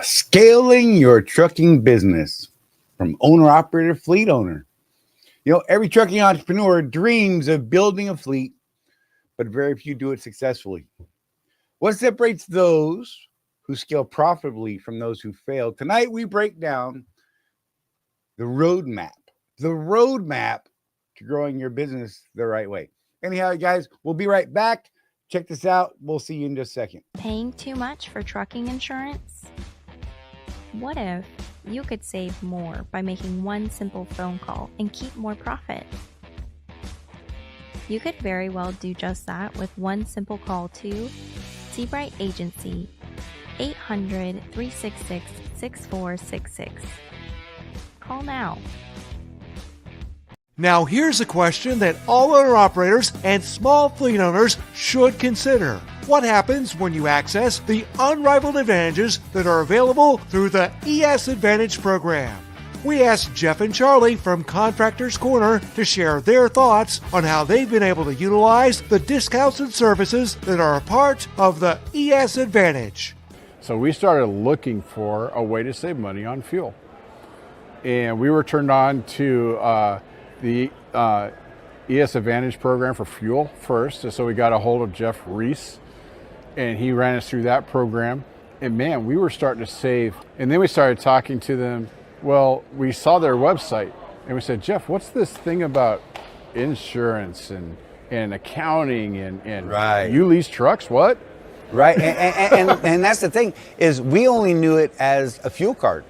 Scaling your trucking business from owner operator fleet owner. Every trucking entrepreneur dreams of building a fleet, but very few do it successfully. What separates those who scale profitably from those who fail? Tonight, we break down the roadmap to growing your business the right way. Anyhow, guys, we'll be right back. Check this out. We'll see you in just a second. Paying too much for trucking insurance? What if you could save more by making one simple phone call and keep more profit? You could very well do just that with one simple call to Seabright Agency, 800-366-6466. Call now. Now here's a question that all owner-operators and small fleet owners should consider. What happens when you access the unrivaled advantages that are available through the ES Advantage program? We asked Jeff and Charley from Contractors Corner to share their thoughts on how they've been able to utilize the discounts and services that are a part of the ES Advantage. So we started looking for a way to save money on fuel. And we were turned on to the ES Advantage program for fuel first. So we got a hold of Jeff Reese, and he ran us through that program. And man, we were starting to save. And then we started talking to them. Well, we saw their website, and we said, Jeff, what's this thing about insurance and accounting and Right. You lease trucks? What? Right. And that's the thing, is we only knew it as a fuel card.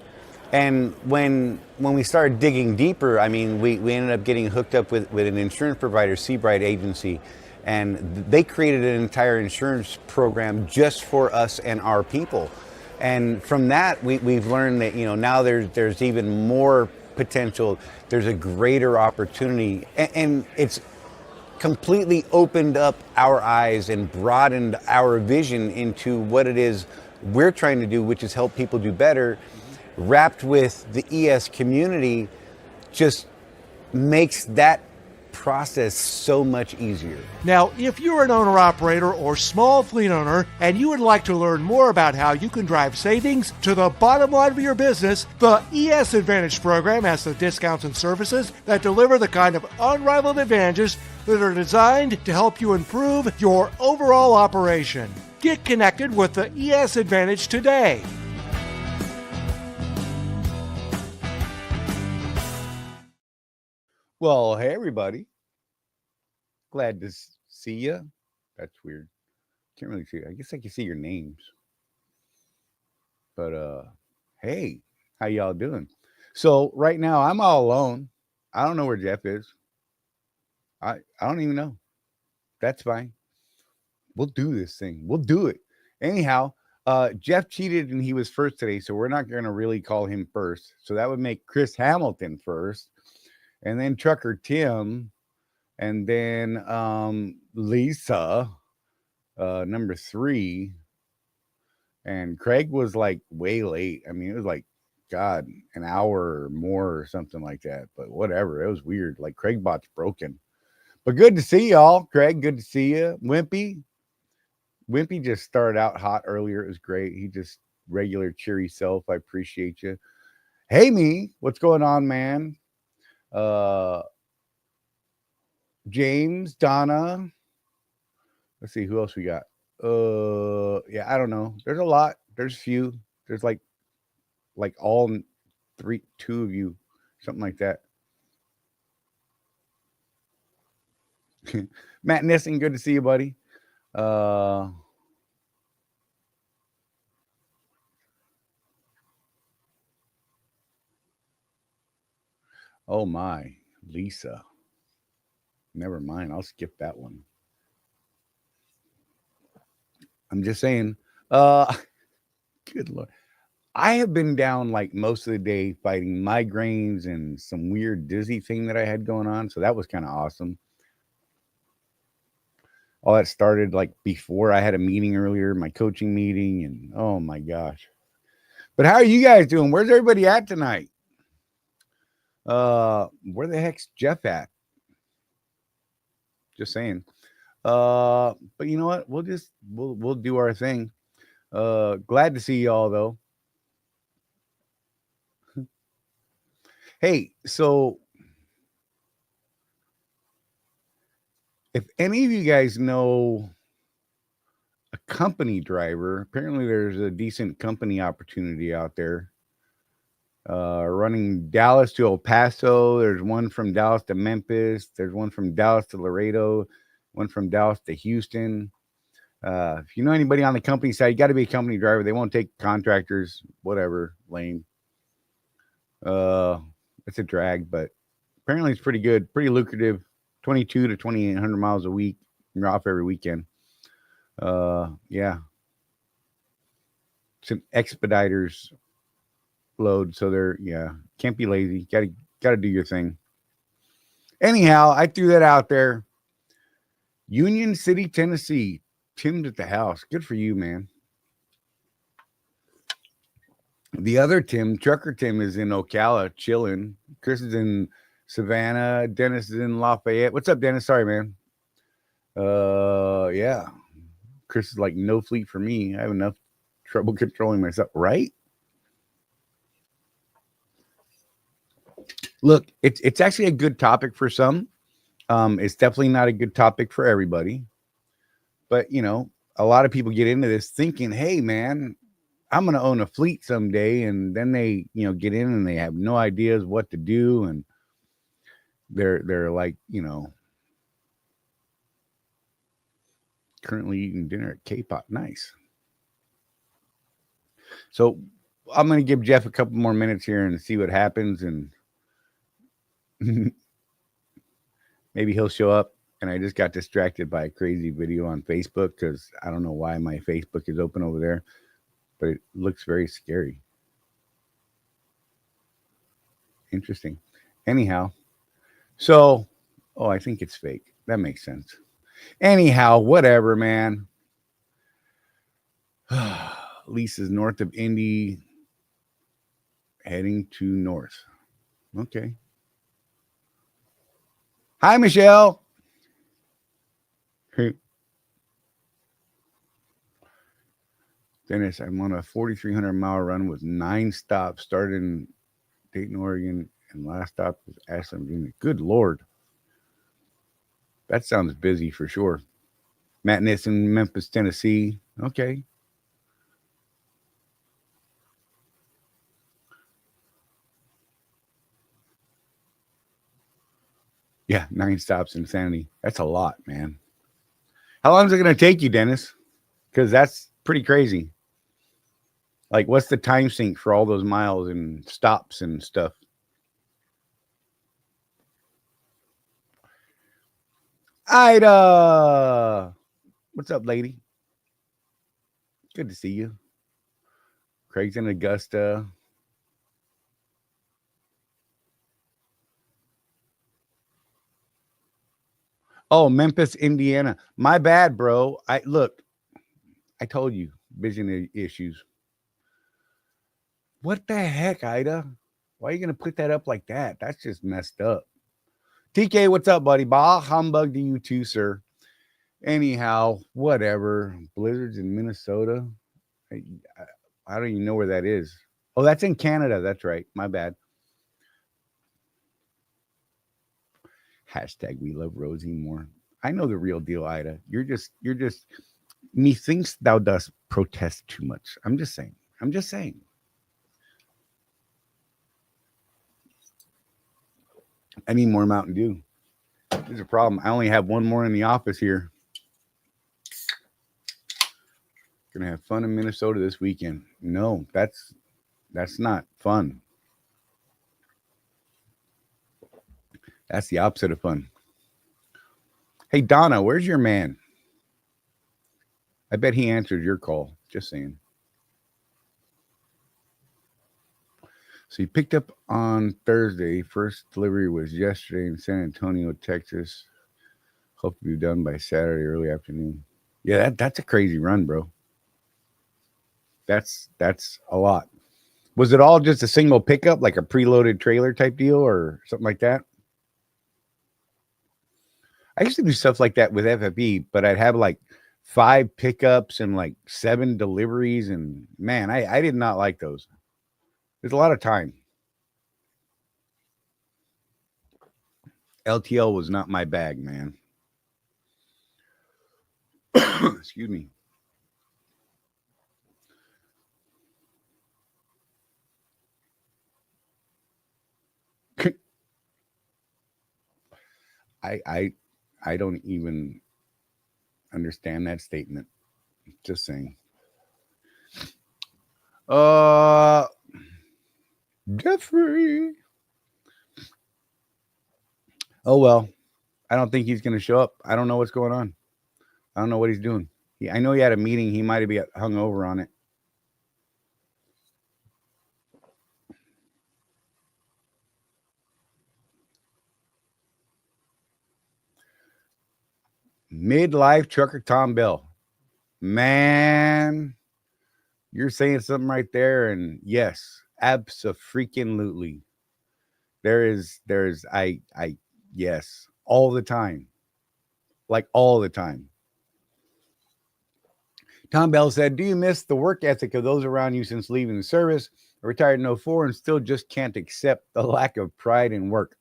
And when we started digging deeper, I mean, we ended up getting hooked up with an insurance provider, Seabright Agency, and they created an entire insurance program just for us and our people. And from that, we've learned that, now there's even more potential. There's a greater opportunity, and it's completely opened up our eyes and broadened our vision into what it is we're trying to do, which is help people do better. Wrapped with the ES community just makes that process so much easier. Now, if you're an owner-operator or small fleet owner and you would like to learn more about how you can drive savings to the bottom line of your business, the ES Advantage program has the discounts and services that deliver the kind of unrivaled advantages that are designed to help you improve your overall operation. Get connected with the ES Advantage today. Well, hey, everybody. Glad to see you. That's weird. Can't really see it. I guess I can see your names. But, hey, how y'all doing? So right now, I'm all alone. I don't know where Jeff is. I don't even know. That's fine. We'll do this thing. We'll do it. Anyhow, Jeff cheated and he was first today, so we're not going to really call him first. So that would make Chris Hamilton first. And then Trucker Tim, and then Lisa, number 3, and Craig was like way late. I mean, it was like, God, an hour or more or something like that, but whatever. It was weird. Like Craig bot's broken. But good to see y'all. Craig, good to see you. Wimpy just started out hot earlier. It was great. He just regular cheery self. I appreciate you. Hey, me, what's going on, man? James, Donna, let's see who else we got. Yeah, I don't know. There's a lot. There's few. There's like all 2 of you, something like that. Matt Nissen, good to see you, buddy. Oh my, Lisa. Never mind. I'll skip that one. I'm just saying. Good Lord. I have been down like most of the day fighting migraines and some weird dizzy thing that I had going on. So that was kind of awesome. All that started like before I had a meeting earlier, my coaching meeting, and oh my gosh. But how are you guys doing? Where's everybody at tonight? Where the heck's Jeff at? Just saying. But you know what? We'll do our thing. Glad to see y'all though. Hey, so if any of you guys know a company driver, apparently there's a decent company opportunity out there. Running Dallas to El Paso. There's one from Dallas to Memphis. There's one from Dallas to Laredo. One from Dallas to Houston. If you know anybody on the company side, you got to be a company driver. They won't take contractors, whatever, lame. It's a drag, but apparently it's pretty good, pretty lucrative. 22 to 2,800 miles a week. You're off every weekend. Yeah. Some expediters load, so they're can't be lazy. Gotta do your thing. Anyhow, I threw that out there. Union City, Tennessee. Tim's at the house. Good for you, man. The other Tim, Trucker Tim, is in Ocala chilling. Chris is in Savannah. Dennis is in Lafayette. What's up, Dennis? Sorry, man. Yeah. Chris is like no fleet for me. I have enough trouble controlling myself, right? Look, it's actually a good topic for some. It's definitely not a good topic for everybody. But, you know, a lot of people get into this thinking, hey, man, I'm going to own a fleet someday. And then they, you know, get in and they have no ideas what to do. And they're like, you know, currently eating dinner at K-Pop. Nice. So I'm going to give Jeff a couple more minutes here and see what happens. And maybe he'll show up. And I just got distracted by a crazy video on Facebook because I don't know why my Facebook is open over there, but it looks very scary. Interesting. Anyhow, so, I think it's fake. That makes sense. Anyhow, whatever, man. Lisa's north of Indy, heading to north. Okay. Hi, Michelle. Dennis, I'm on a 4,300 mile run with 9 stops. Started in Dayton, Oregon, and last stop was Ashland, Virginia. Good Lord. That sounds busy for sure. Matt Nissen, Memphis, Tennessee. Okay. Yeah, 9 stops, insanity. That's a lot, man. How long is it going to take you, Dennis? Because that's pretty crazy. Like, what's the time sink for all those miles and stops and stuff? Ida! What's up, lady? Good to see you. Craig's in Augusta. Oh, Memphis, Indiana. My bad, bro. I told you, vision issues. What the heck, Ida? Why are you going to put that up like that? That's just messed up. TK, what's up, buddy? Bah humbug to you too, sir. Anyhow, whatever. Blizzards in Minnesota. I don't even know where that is. Oh, that's in Canada. That's right. My bad. Hashtag we love Rosie more. I know the real deal, Ida. You're just methinks thou dost protest too much. I'm just saying. I need more Mountain Dew. There's a problem. I only have one more in the office here. Gonna have fun in Minnesota this weekend. No, that's not fun. That's the opposite of fun. Hey, Donna, where's your man? I bet he answered your call. Just saying. So you picked up on Thursday. First delivery was yesterday in San Antonio, Texas. Hope to be done by Saturday early afternoon. Yeah, that's a crazy run, bro. That's a lot. Was it all just a single pickup, like a preloaded trailer type deal or something like that? I used to do stuff like that with FFE, but I'd have like 5 pickups and like 7 deliveries. And man, I did not like those. There's a lot of time. LTL was not my bag, man. Excuse me. I don't even understand that statement. Just saying. Jeffrey. Oh well. I don't think he's gonna show up. I don't know what's going on. I don't know what he's doing. I know he had a meeting. He might have been hung over on it. Midlife trucker Tom Bell. Man, you're saying something right there. And yes, abso-freaking-lutely. There's yes, all the time. Like all the time. Tom Bell said, do you miss the work ethic of those around you since leaving the service? I retired in 04 and still just can't accept the lack of pride in work.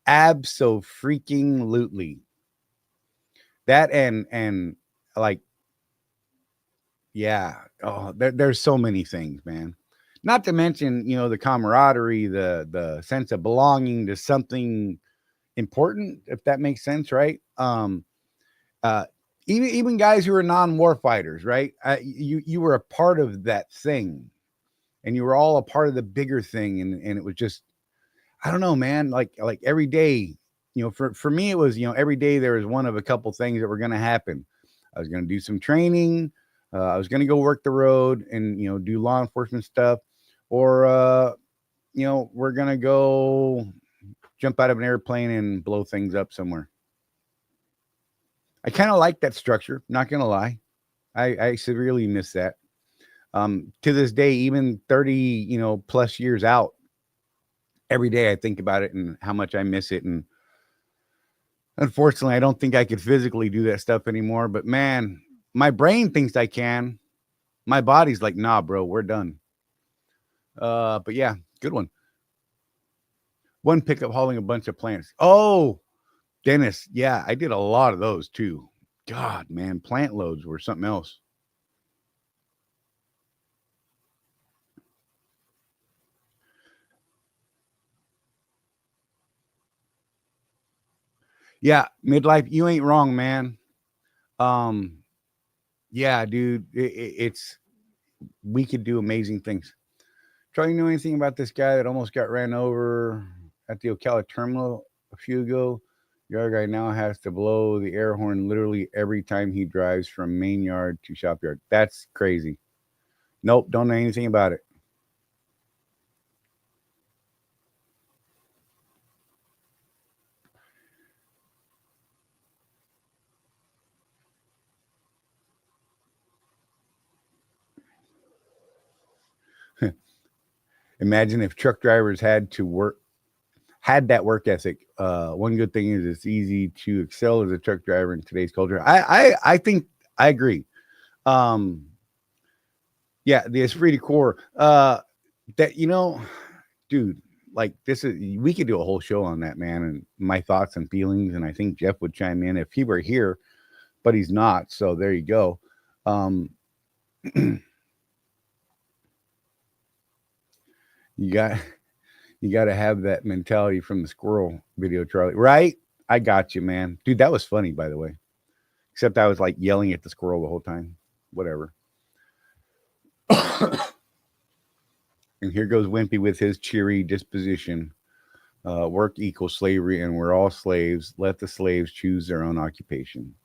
Abso-freaking-lutely. That and like, yeah, there's so many things, man. Not to mention, the camaraderie, the sense of belonging to something important, if that makes sense, right? Even guys who are non-war fighters, right? You were a part of that thing, and you were all a part of the bigger thing, and it was just, I don't know, man. Like every day, for me, it was, every day there was one of a couple things that were going to happen. I was going to do some training. I was going to go work the road and, do law enforcement stuff, or, we're going to go jump out of an airplane and blow things up somewhere. I kind of like that structure. Not going to lie. I severely miss that. To this day, even 30, plus years out, every day I think about it and how much I miss it. And unfortunately, I don't think I could physically do that stuff anymore. But man, my brain thinks I can. My body's like, nah, bro, we're done. But yeah, good one. One pickup hauling a bunch of plants. Oh, Dennis. Yeah, I did a lot of those too. God, man, plant loads were something else. Yeah, midlife, you ain't wrong, man. Yeah, dude, it's we could do amazing things. Charlie, you know anything about this guy that almost got ran over at the Ocala terminal a few ago? The other guy now has to blow the air horn literally every time he drives from main yard to shop yard. That's crazy. Nope, don't know anything about it. Imagine if truck drivers had that work ethic. One good thing is it's easy to excel as a truck driver in today's culture. I think I agree. Yeah, the esprit de corps. That dude, like we could do a whole show on that, man, and my thoughts and feelings. And I think Jeff would chime in if he were here, but he's not. So there you go. You got to have that mentality from the squirrel video, Charlie. Right? I got you, man. Dude, that was funny, by the way. Except I was like yelling at the squirrel the whole time. Whatever. And here goes Wimpy with his cheery disposition. Work equals slavery, and we're all slaves. Let the slaves choose their own occupation.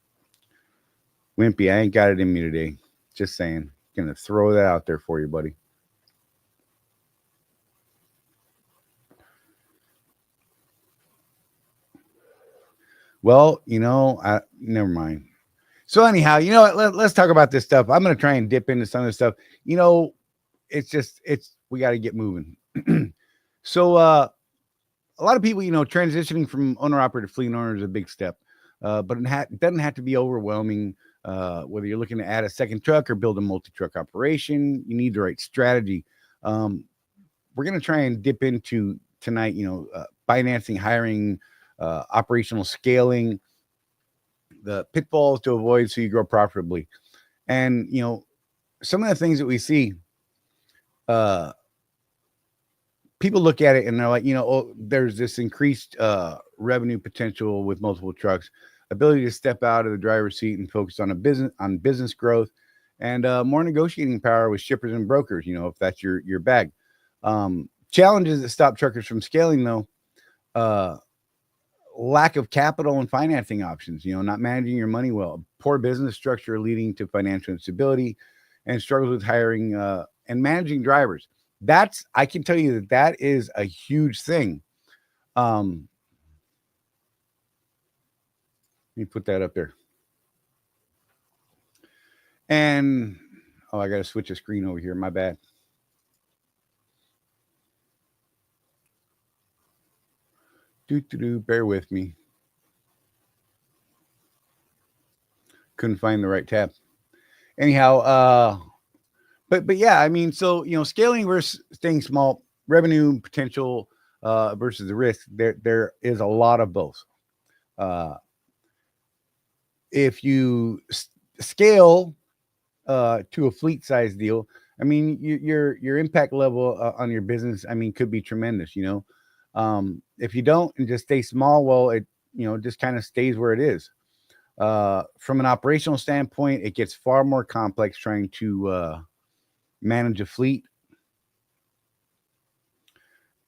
Wimpy, I ain't got it in me today. Just saying. Gonna throw that out there for you, buddy. Well, never mind. So anyhow, let's talk about this stuff. I'm going to try and dip into some of this stuff. We got to get moving. So a lot of people, transitioning from owner-operated fleet owner is a big step, but it doesn't have to be overwhelming. Whether you're looking to add a second truck or build a multi-truck operation, you need the right strategy. We're going to try and dip into tonight, financing, hiring, operational scaling, the pitfalls to avoid so you grow profitably. And, some of the things that we see, people look at it and they're like, oh, there's this increased revenue potential with multiple trucks, ability to step out of the driver's seat and focus on business growth, and more negotiating power with shippers and brokers, if that's your bag. Challenges that stop truckers from scaling, though, lack of capital and financing options, not managing your money well, poor business structure leading to financial instability, and struggles with hiring and managing drivers. I can tell you that is a huge thing. Let me put that up there. And, I got to switch a screen over here. My bad. Bear with me. Couldn't find the right tab. Anyhow, but yeah, I mean, so, scaling versus staying small, revenue potential versus the risk, there is a lot of both. If you scale to a fleet size deal, I mean, your impact level on your business, I mean, could be tremendous, if you don't and just stay small, well, it, just kind of stays where it is. From an operational standpoint, it gets far more complex trying to manage a fleet.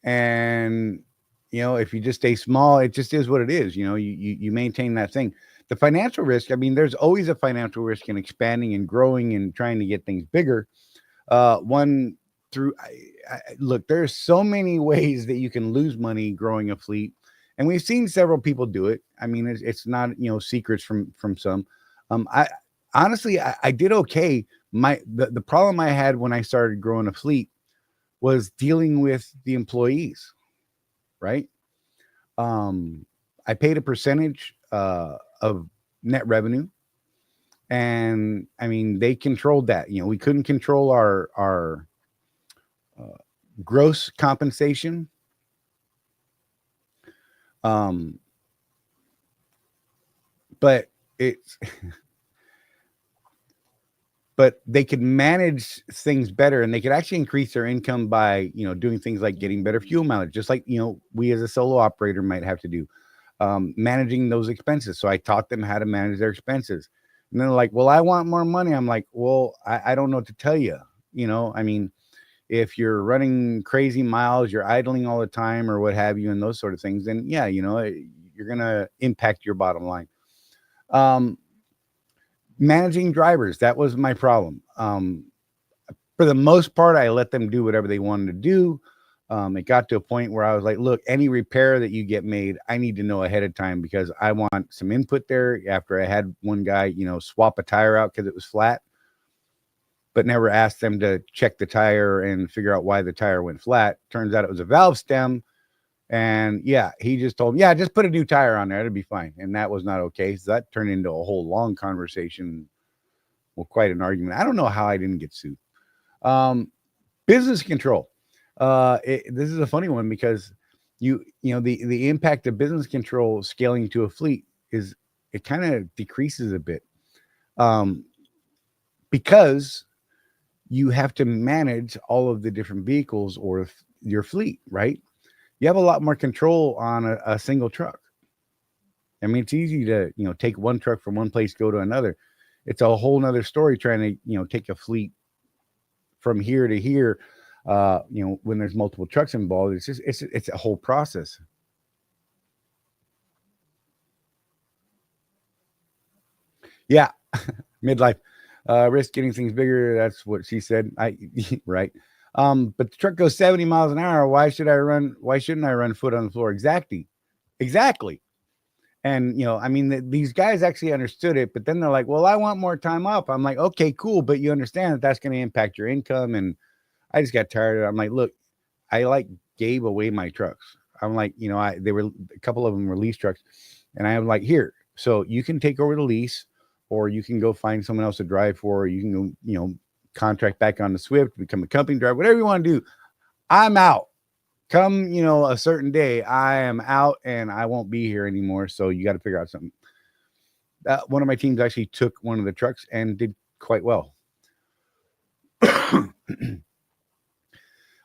And, if you just stay small, it just is what it is. You maintain that thing. The financial risk, I mean, there's always a financial risk in expanding and growing and trying to get things bigger. Look, there's so many ways that you can lose money growing a fleet. And we've seen several people do it. I mean, it's not, secrets from some. I honestly did okay. The problem I had when I started growing a fleet was dealing with the employees, right? I paid a percentage of net revenue, and I mean, they controlled that. We couldn't control our gross compensation. But it's but they could manage things better, and they could actually increase their income by, doing things like getting better fuel mileage, just like, we as a solo operator might have to do, managing those expenses. So I taught them how to manage their expenses. And they're like, well, I want more money. I'm like, well, I don't know what to tell you. I mean, if you're running crazy miles, you're idling all the time or what have you, and those sort of things, then yeah, you're going to impact your bottom line. Managing drivers, that was my problem. For the most part, I let them do whatever they wanted to do. It got to a point where I was like, look, any repair that you get made, I need to know ahead of time, because I want some input there. After I had one guy, swap a tire out because it was flat, but never asked them to check the tire and figure out why the tire went flat. Turns out it was a valve stem. And yeah, he just told me, yeah, just put a new tire on there, it'll be fine. And that was not okay. So that turned into a whole long conversation. Well, quite an argument. I don't know how I didn't get sued. Business control. This is a funny one, because the impact of business control scaling to a fleet is, it kind of decreases a bit, because you have to manage all of the different vehicles or your fleet, right? You have a lot more control on a single truck. I mean, it's easy to, take one truck from one place, go to another. It's a whole nother story trying to, take a fleet from here to here. When there's multiple trucks involved, it's a whole process. Yeah. Midlife, risk getting things bigger. That's what she said. Right. But the truck goes 70 miles an hour. Why shouldn't I run foot on the floor? Exactly. And, I mean, these guys actually understood it, but then they're like, well, I want more time off. I'm like, okay, cool. But you understand that that's going to impact your income. And I just got tired of it. I'm like, look, I gave away my trucks. I'm like, they were, a couple of them were lease trucks, and I am like, here, so you can take over the lease, or you can go find someone else to drive for, or you can go, contract back on the Swift, become a company driver, whatever you want to do. I'm out. come, you know, a certain day, I am out and I won't be here anymore. So you got to figure out something. One of my teams actually took one of the trucks and did quite well. And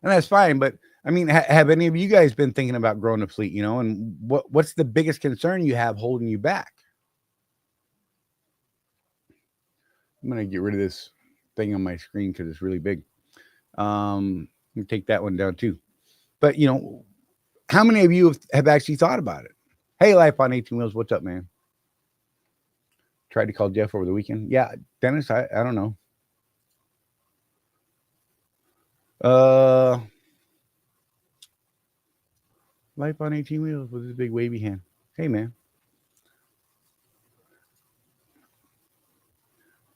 that's fine. But I mean, have any of you guys been thinking about growing a fleet, you know, and what's the biggest concern you have holding you back? I'm going to get rid of this thing on my screen because it's really big. Let me take that one down too. But, you know, how many of you have actually thought about it? Hey, Life on 18 Wheels, what's up, man? Tried to call Jeff over the weekend. Yeah, Dennis, I don't know. Life on 18 Wheels with his big wavy hand. Hey, man.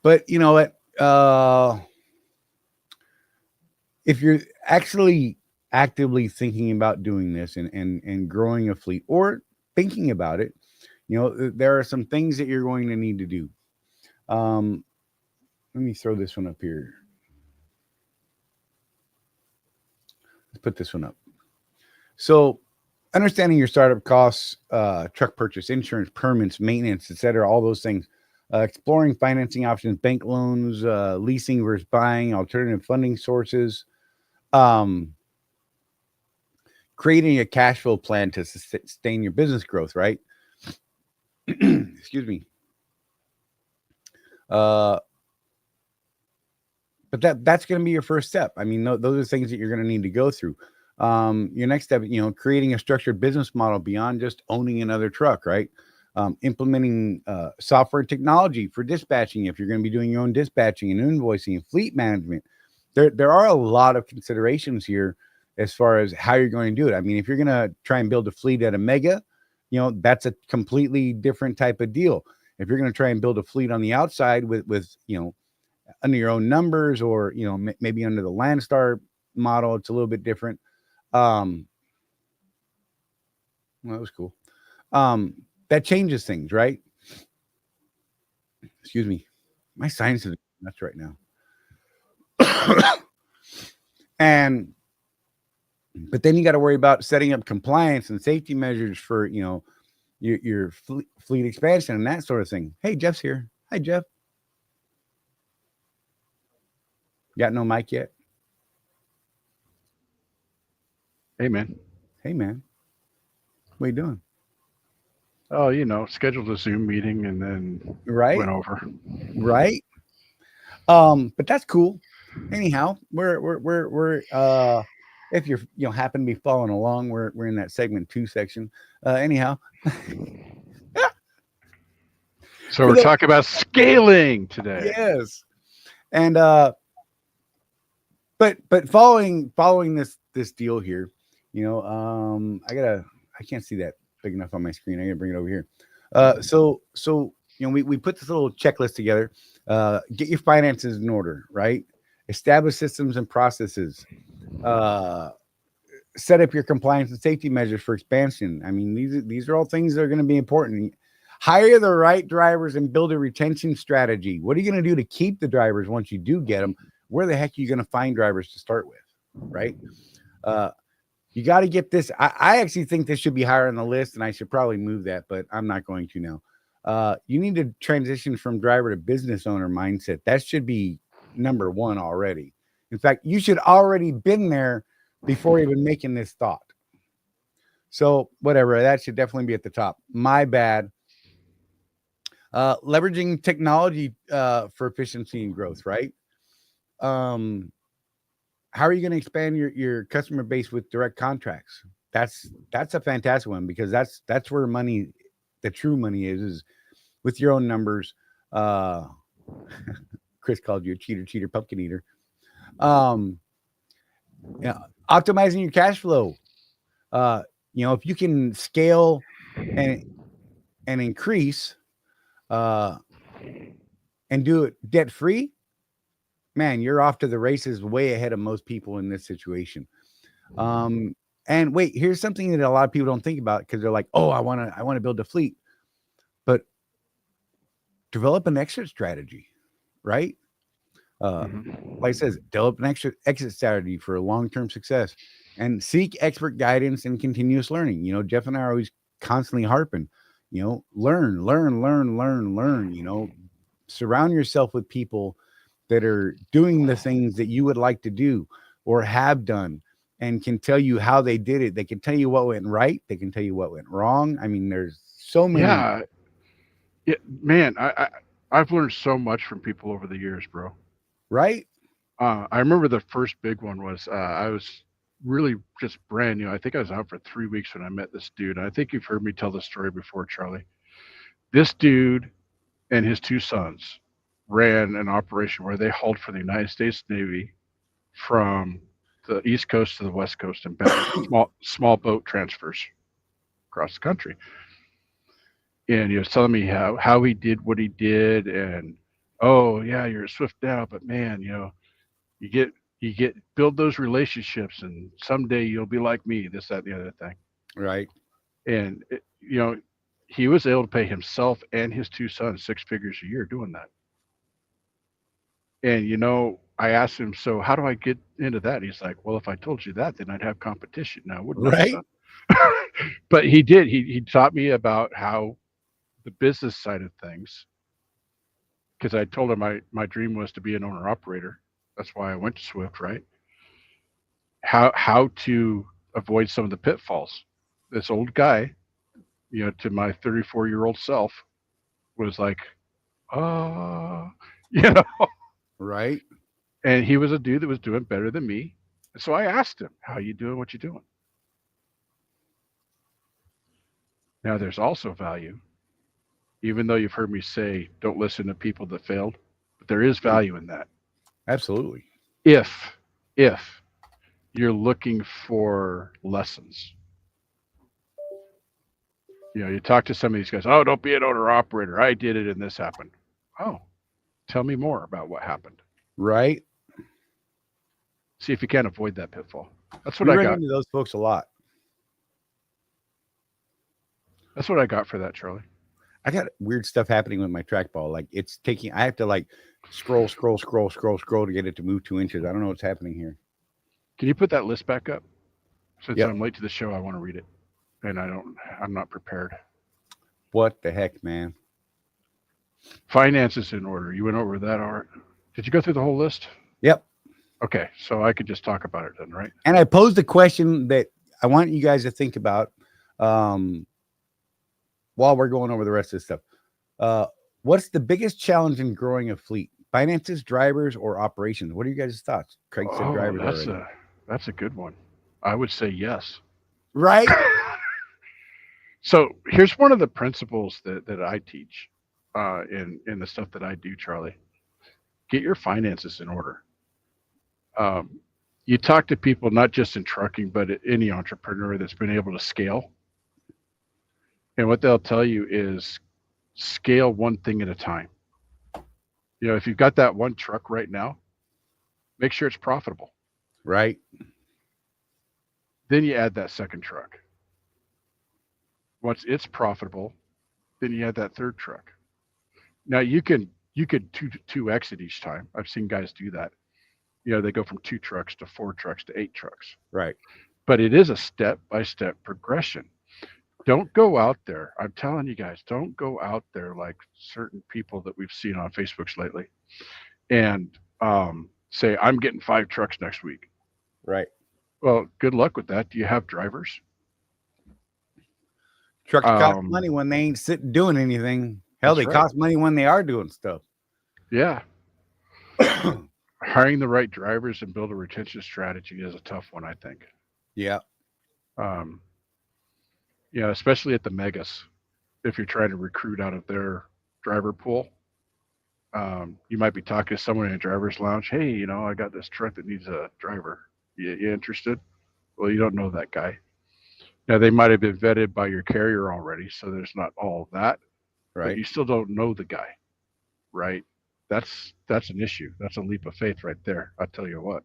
But you know what? If you're actually actively thinking about doing this and growing a fleet or thinking about it, you know, there are some things that you're going to need to do. Let me throw this one up here. Let's put this one up. So understanding your startup costs, truck purchase, insurance, permits, maintenance, etc., all those things. Exploring financing options, bank loans, leasing versus buying, alternative funding sources, creating a cash flow plan to sustain your business growth, right? Excuse me. But that's going to be your first step. I mean, those are things that you're going to need to go through. Your next step, you know, creating a structured business model beyond just owning another truck, right? Implementing software technology for dispatching if you're going to be doing your own dispatching and invoicing and fleet management. There are a lot of considerations here as far as how you're going to do it. I mean, if you're going to try and build a fleet at a mega, you know, that's a completely different type of deal. If you're going to try and build a fleet on the outside with you know, under your own numbers or, you know, maybe under the Landstar model, it's a little bit different. Well, that was cool. That changes things, right? Excuse me. My sinuses are nuts right now. But then you got to worry about setting up compliance and safety measures for, you know, your fleet expansion and that sort of thing. Hey, Jeff's here. Hi, Jeff. Got no mic yet? Hey, man. Hey, man. What are you doing? Oh, you know, scheduled a Zoom meeting and then went over. Right. But that's cool. Anyhow, we're if you're, you know, happen to be following along, we're in that segment 2 section. Anyhow. So we're talking about scaling today. Yes. And but following this deal here, you know, I can't see that big enough on my screen. I gotta bring it over here. So you know, we put this little checklist together. Get your finances in order, right? Establish systems and processes. Set up your compliance and safety measures for expansion. I mean, these are all things that are going to be important. Hire the right drivers and build a retention strategy. What are you going to do to keep the drivers once you do get them? Where the heck are you going to find drivers to start with, right? You got to get this. I actually think this should be higher on the list, and I should probably move that, but I'm not going to now. You need to transition from driver to business owner mindset. That should be number 1 already. In fact, you should already been there before even making this thought. So whatever, that should definitely be at the top. My bad. Leveraging technology for efficiency and growth, right? How are you going to expand your customer base with direct contracts? That's a fantastic one, because that's where money, the true money is with your own numbers. Chris called you a cheater, pumpkin eater. Yeah, optimizing your cash flow. You know, if you can scale and increase, and do it debt free, man, you're off to the races, way ahead of most people in this situation. And wait, here's something that a lot of people don't think about, because they're like, oh, I want to build a fleet, but develop an exit strategy, right? Like I says, develop an exit strategy for long-term success. and seek expert guidance and continuous learning. Jeff and I are always constantly harping, learn, surround yourself with people that are doing the things that you would like to do or have done and can tell you how they did it. They can tell you what went right. They can tell you what went wrong. I mean, there's so many. Yeah, man, I've learned so much from people over the years, bro. Right? I remember the first big one was I was really just brand new. I think I was out for 3 weeks when I met this dude. I think you've heard me tell the story before, Charlie. This dude and his 2 sons ran an operation where they hauled for the United States Navy from the East Coast to the West Coast and back, small boat transfers across the country. And he was telling me how he did what he did, and oh yeah, you're a Swift now, but man, you get build those relationships, and someday you'll be like me. This, that, and the other thing. Right. And he was able to pay himself and his 2 sons 6 figures a year doing that. And I asked him, so how do I get into that? He's like, well, if I told you that, then I'd have competition now, wouldn't I? Right. But he did. He taught me about how the business side of things, because I told him my dream was to be an owner operator. That's why I went to Swift, right? How to avoid some of the pitfalls. This old guy, to my 34-year-old self, was like, Right. And he was a dude that was doing better than me. And so I asked him, how you doing? What you doing? Now there's also value, even though you've heard me say, don't listen to people that failed, but there is value in that. Absolutely. If you're looking for lessons. You talk to some of these guys, oh, don't be an owner operator. I did it and this happened. Oh, tell me more about what happened. Right. See if you can't avoid that pitfall. That's what I got. run into those folks a lot. That's what I got for that, Charlie. I got weird stuff happening with my trackball. Like I have to like scroll to get it to move 2 inches. I don't know what's happening here. Can you put that list back up? Since Yep. I'm late to the show, I want to read it. And I'm not prepared. What the heck, man? Finances in order. You went over that, Art. Did you go through the whole list? Yep. Okay, so I could just talk about it then, right? And I posed a question that I want you guys to think about while we're going over the rest of this stuff. What's the biggest challenge in growing a fleet? Finances, drivers, or operations? What are you guys' thoughts? Craig said drivers. That's a good one. I would say yes. Right? So here's one of the principles that I teach in the stuff that I do, Charlie. Get your finances in order. You talk to people, not just in trucking, but any entrepreneur that's been able to scale. And what they'll tell you is scale one thing at a time. If you've got that one truck right now, make sure it's profitable. Right. Then you add that second truck. Once it's profitable, then you add that third truck. Now you could 2x it each time. I've seen guys do that. They go from 2 trucks to 4 trucks to 8 trucks. Right. But it is a step-by-step progression. Don't go out there. I'm telling you guys, don't go out there like certain people that we've seen on Facebooks lately and say, I'm getting 5 trucks next week. Right. Well, good luck with that. Do you have drivers? Trucks cost money when they ain't sitting doing anything. Hell, they cost money when they are doing stuff. Yeah. Hiring the right drivers and build a retention strategy is a tough one, I think. Yeah. Especially at the megas, if you're trying to recruit out of their driver pool. You might be talking to someone in a driver's lounge. Hey, I got this truck that needs a driver. You interested? Well, you don't know that guy. Now, they might have been vetted by your carrier already, so there's not all of that. Right. But you still don't know the guy, right? That's an issue. That's a leap of faith right there. I'll tell you what.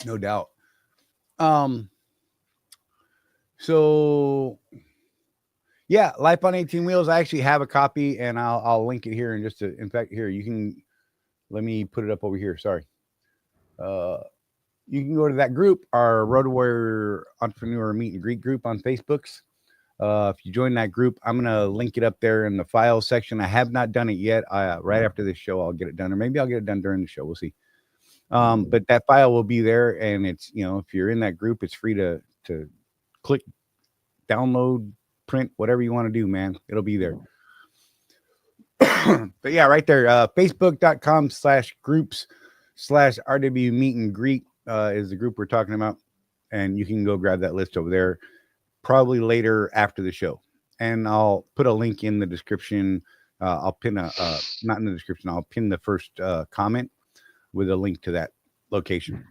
No doubt. So yeah, Life on 18 Wheels. I actually have a copy, and I'll link it here in fact, here you can let me put it up over here. Sorry. you can go to that group, our Road Warrior Entrepreneur Meet and Greet group on Facebooks. If you join that group, I'm going to link it up there in the files section. I have not done it yet. Right after this show, I'll get it done, or maybe I'll get it done during the show. We'll see. But that file will be there, and it's, if you're in that group, it's free to click, download, print, whatever you want to do, man. It'll be there. But yeah, right there, facebook.com/groups/RW Meet and Greet is the group we're talking about, and you can go grab that list over there probably later after the show, and I'll put a link in the description. I'll pin not in the description, I'll pin the first comment with a link to that location.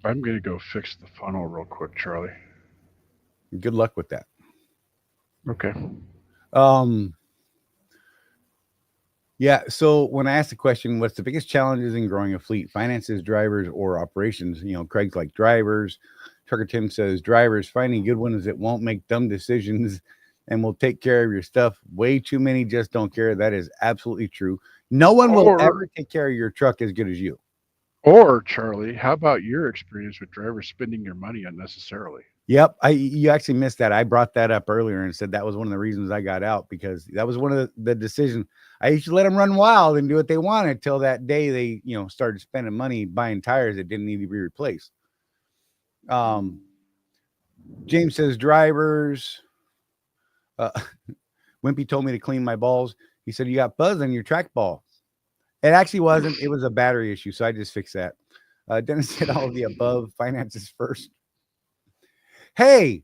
I'm gonna go fix the funnel real quick, Charlie. Good luck with that. Okay. Yeah, so when I asked the question, what's the biggest challenges in growing a fleet? Finances, drivers, or operations? Craig's like drivers. Trucker Tim says drivers. Finding good ones that won't make dumb decisions and will take care of your stuff. Way too many just don't care. That is absolutely true. No one will ever take care of your truck as good as you. Or, Charlie, how about your experience with drivers spending your money unnecessarily? Yep, you actually missed that. I brought that up earlier and said that was one of the reasons I got out, because that was one of the decisions. I used to let them run wild and do what they wanted until that day they, started spending money buying tires that didn't need to be replaced. James says drivers. Wimpy told me to clean my balls. He said, you got buzz on your track ball. It actually wasn't. It was a battery issue, so I just fixed that. Dennis said all of the above. Finances first. Hey,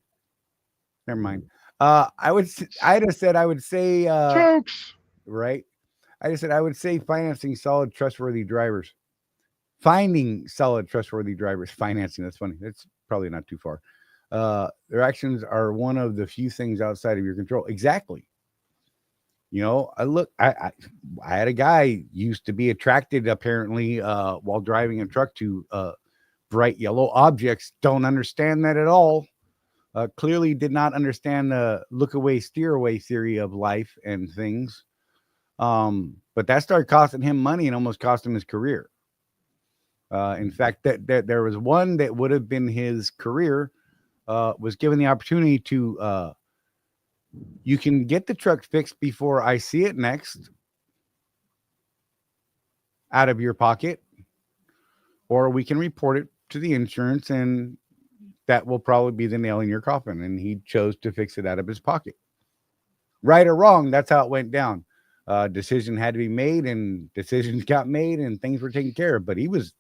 never mind. I just said I would say jokes. Right. I just said I would say financing solid, trustworthy drivers. Finding solid, trustworthy drivers. Financing. That's funny. That's probably not too far. Their actions are one of the few things outside of your control. Exactly. I had a guy used to be attracted apparently while driving a truck to bright yellow objects. Don't understand that at all. Clearly did not understand the look away, steer away theory of life and things. But that started costing him money and almost cost him his career. In fact, that there was one that would have been his career, was given the opportunity to, you can get the truck fixed before I see it next out of your pocket, or we can report it to the insurance, and that will probably be the nail in your coffin. And he chose to fix it out of his pocket. Right or wrong, that's how it went down. Decision had to be made, and decisions got made, and things were taken care of. But he was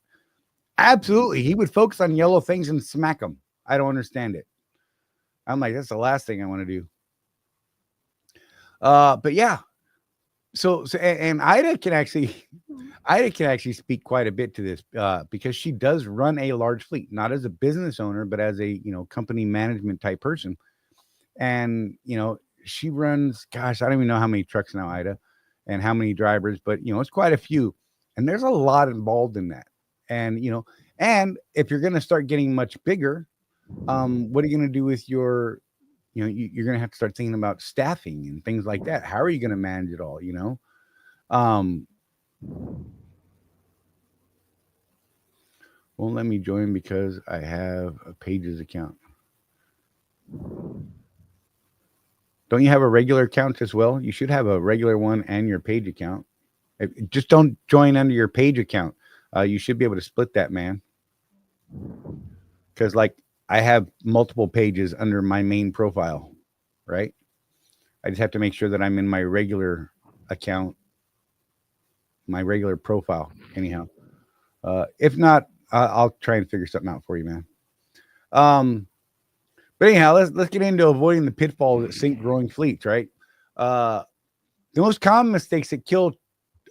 he would focus on yellow things and smack them. I don't understand it. I'm like, that's the last thing I want to do. But yeah. So and Ida can actually speak quite a bit to this, because she does run a large fleet, not as a business owner, but as a, company management type person. And, she runs, gosh, I don't even know how many trucks now, Ida, and how many drivers, but, it's quite a few. And there's a lot involved in that. And, and if you're going to start getting much bigger, what are you going to do with your, you're going to have to start thinking about staffing and things like that. How are you going to manage it all, Won't let me join because I have a Pages account. Don't you have a regular account as well? You should have a regular one and your Page account. Just don't join under your Page account. You should be able to split that, man. Because I have multiple pages under my main profile, right? I just have to make sure that I'm in my regular account, my regular profile. Anyhow, if not, I'll try and figure something out for you, man. But anyhow, let's get into avoiding the pitfalls that sink growing fleets, right? The most common mistakes that kill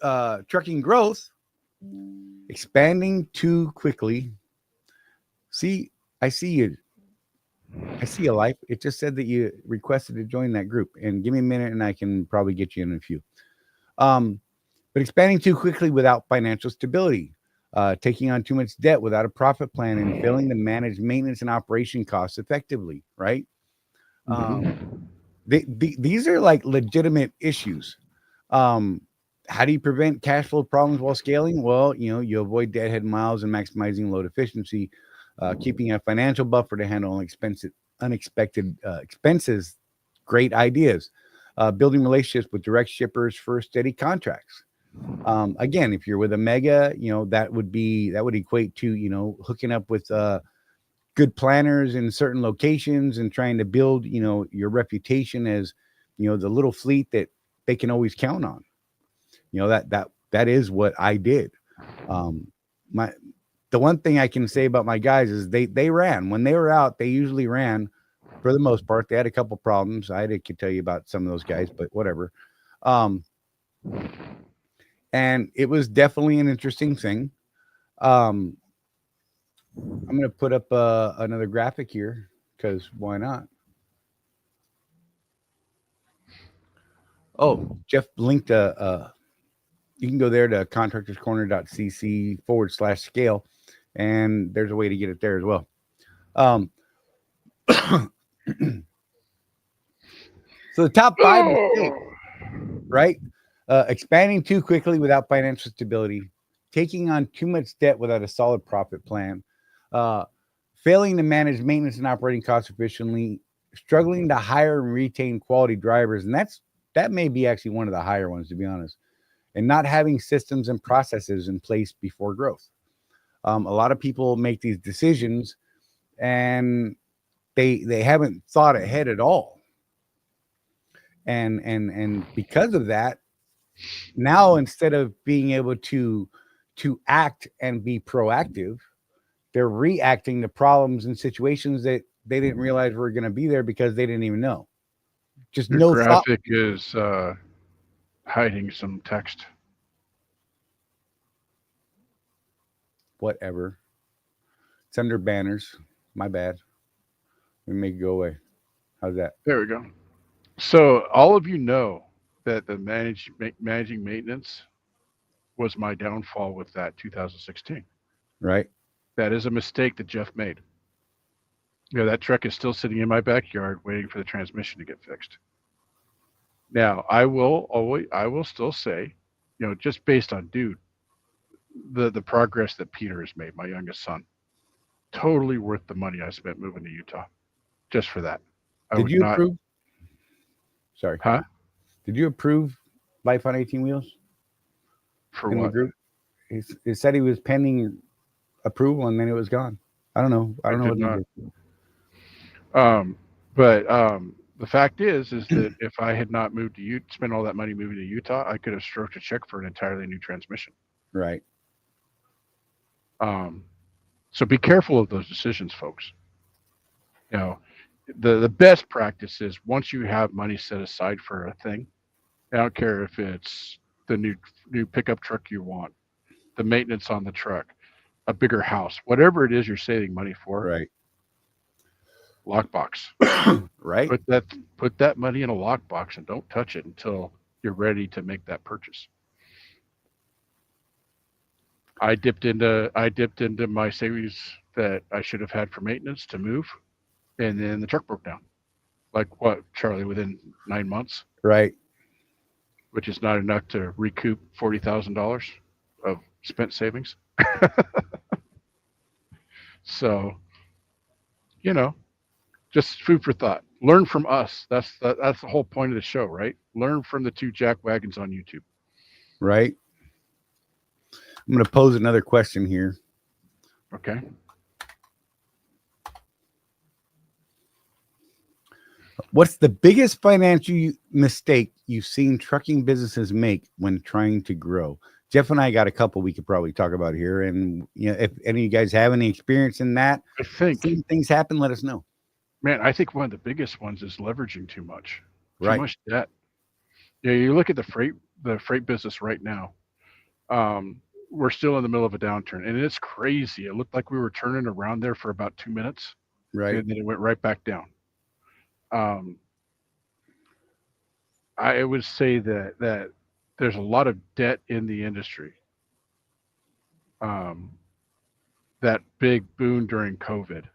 trucking growth: expanding too quickly. See, I see you. I see a life. It just said that you requested to join that group, and give me a minute and I can probably get you in a few. But expanding too quickly without financial stability, taking on too much debt without a profit plan, and failing to manage maintenance and operation costs effectively, right? These are legitimate issues. How do you prevent cash flow problems while scaling? Well, you avoid deadhead miles and maximizing load efficiency. keeping a financial buffer to handle unexpected expenses, great ideas. Building relationships with direct shippers for steady contracts. Again, if you're with a mega, that would equate to hooking up with good planners in certain locations and trying to build your reputation as the little fleet that they can always count on. That is what I did. My The one thing I can say about my guys is they ran when they were out. They usually ran for the most part. They had a couple problems. Could tell you about some of those guys, but whatever. And it was definitely an interesting thing. I'm going to put up another graphic here because why not? Oh, Jeff linked you can go there to contractorscorner.cc/scale, and there's a way to get it there as well. So the top 5 mistakes, right? Expanding too quickly without financial stability, taking on too much debt without a solid profit plan, failing to manage maintenance and operating costs efficiently, struggling to hire and retain quality drivers, and that may be actually one of the higher ones, to be honest, and not having systems and processes in place before growth. A lot of people make these decisions and they haven't thought ahead at all. And because of that, now instead of being able to act and be proactive, they're reacting to problems and situations that they didn't realize were going to be there because they didn't even know. Just Your no thought. graphic is hiding some text. Whatever. It's under banners. My bad. We make it go away. How's that? There we go. So all of you know that the managing maintenance was my downfall with that 2016. Right. That is a mistake that Jeff made. That truck is still sitting in my backyard waiting for the transmission to get fixed. Now, I will still say, just based on the progress that Peter has made, my youngest son, totally worth the money I spent moving to Utah, just for that. Did you approve? Sorry. Huh? Did you approve Life on 18 Wheels? For in what? The group? He said he was pending approval and then it was gone. I don't know. I don't know what he did. But the fact is that if I had not moved to spent all that money moving to Utah, I could have stroked a check for an entirely new transmission. Right. So be careful of those decisions, folks. The best practice is once you have money set aside for a thing, I don't care if it's the new pickup truck you want, the maintenance on the truck, a bigger house, whatever it is you're saving money for. Right. Lockbox. Right. Put that money in a lockbox and don't touch it until you're ready to make that purchase. I dipped into my savings that I should have had for maintenance to move, and then the truck broke down. Like what, Charlie? Within 9 months. Right. Which is not enough to recoup $40,000 of spent savings. So, just food for thought. Learn from us. That's the whole point of the show, right? Learn from the two jack wagons on YouTube. Right. I'm going to pose another question here. Okay. What's the biggest financial mistake you've seen trucking businesses make when trying to grow? Jeff and I got a couple we could probably talk about here. And if any of you guys have any experience in that, I think seeing things happen, let us know. Man, I think one of the biggest ones is leveraging too much. Right. Too much debt. You look at the freight business right now. We're still in the middle of a downturn, and it's crazy. It looked like we were turning around there for about 2 minutes, right? And then it went right back down. I would say that there's a lot of debt in the industry. That big boom during COVID,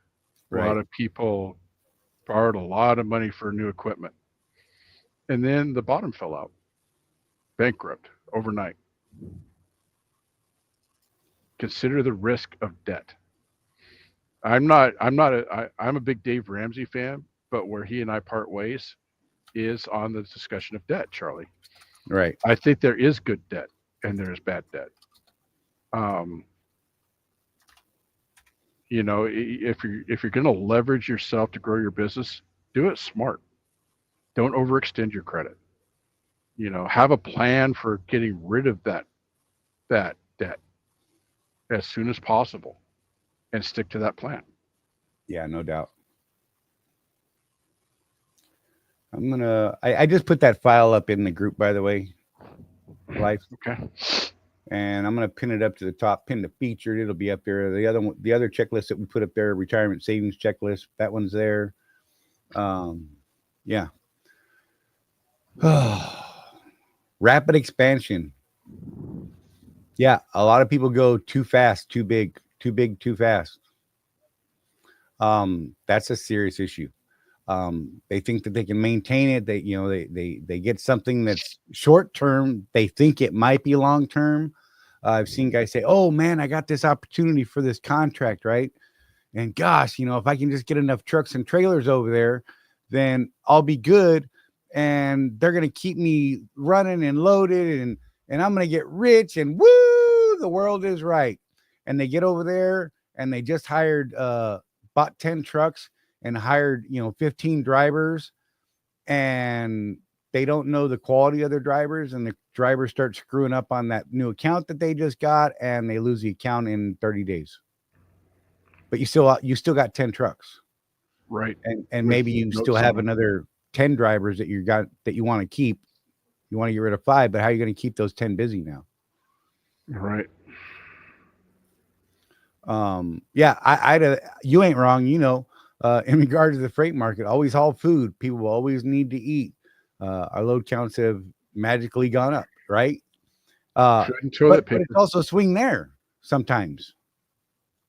right. A lot of people borrowed a lot of money for new equipment, and then the bottom fell out, bankrupt overnight. Consider the risk of debt. I'm a big Dave Ramsey fan, but where he and I part ways is on the discussion of debt, Charlie. Right. I think there is good debt and there is bad debt. Um, if you're going to leverage yourself to grow your business, do it smart. Don't overextend your credit. Have a plan for getting rid of that debt as soon as possible, and stick to that plan. Yeah, no doubt. I just put that file up in the group, by the way, life. Okay. And I'm gonna pin it up to the top, pin the featured. It'll be up there. The other checklist that we put up there, retirement savings checklist, that one's there. Yeah. Rapid expansion. Yeah, a lot of people go too fast, too big, too fast. That's a serious issue. They think that they can maintain it. They get something that's short term. They think it might be long term. I've seen guys say, "Oh man, I got this opportunity for this contract, right? And gosh, if I can just get enough trucks and trailers over there, then I'll be good. And they're gonna keep me running and loaded, and I'm gonna get rich. And woo, the world is right." And they get over there and they just bought 10 trucks and hired 15 drivers, and they don't know the quality of their drivers, and the drivers start screwing up on that new account that they just got, and they lose the account in 30 days. But you still got 10 trucks, right? And maybe you still have another 10 drivers that you want to keep. You want to get rid of 5, but how are you going to keep those 10 busy now? Right. Yeah, you ain't wrong. In regard to the freight market, always haul food. People will always need to eat. Our load counts have magically gone up, right? But it's also swing there sometimes.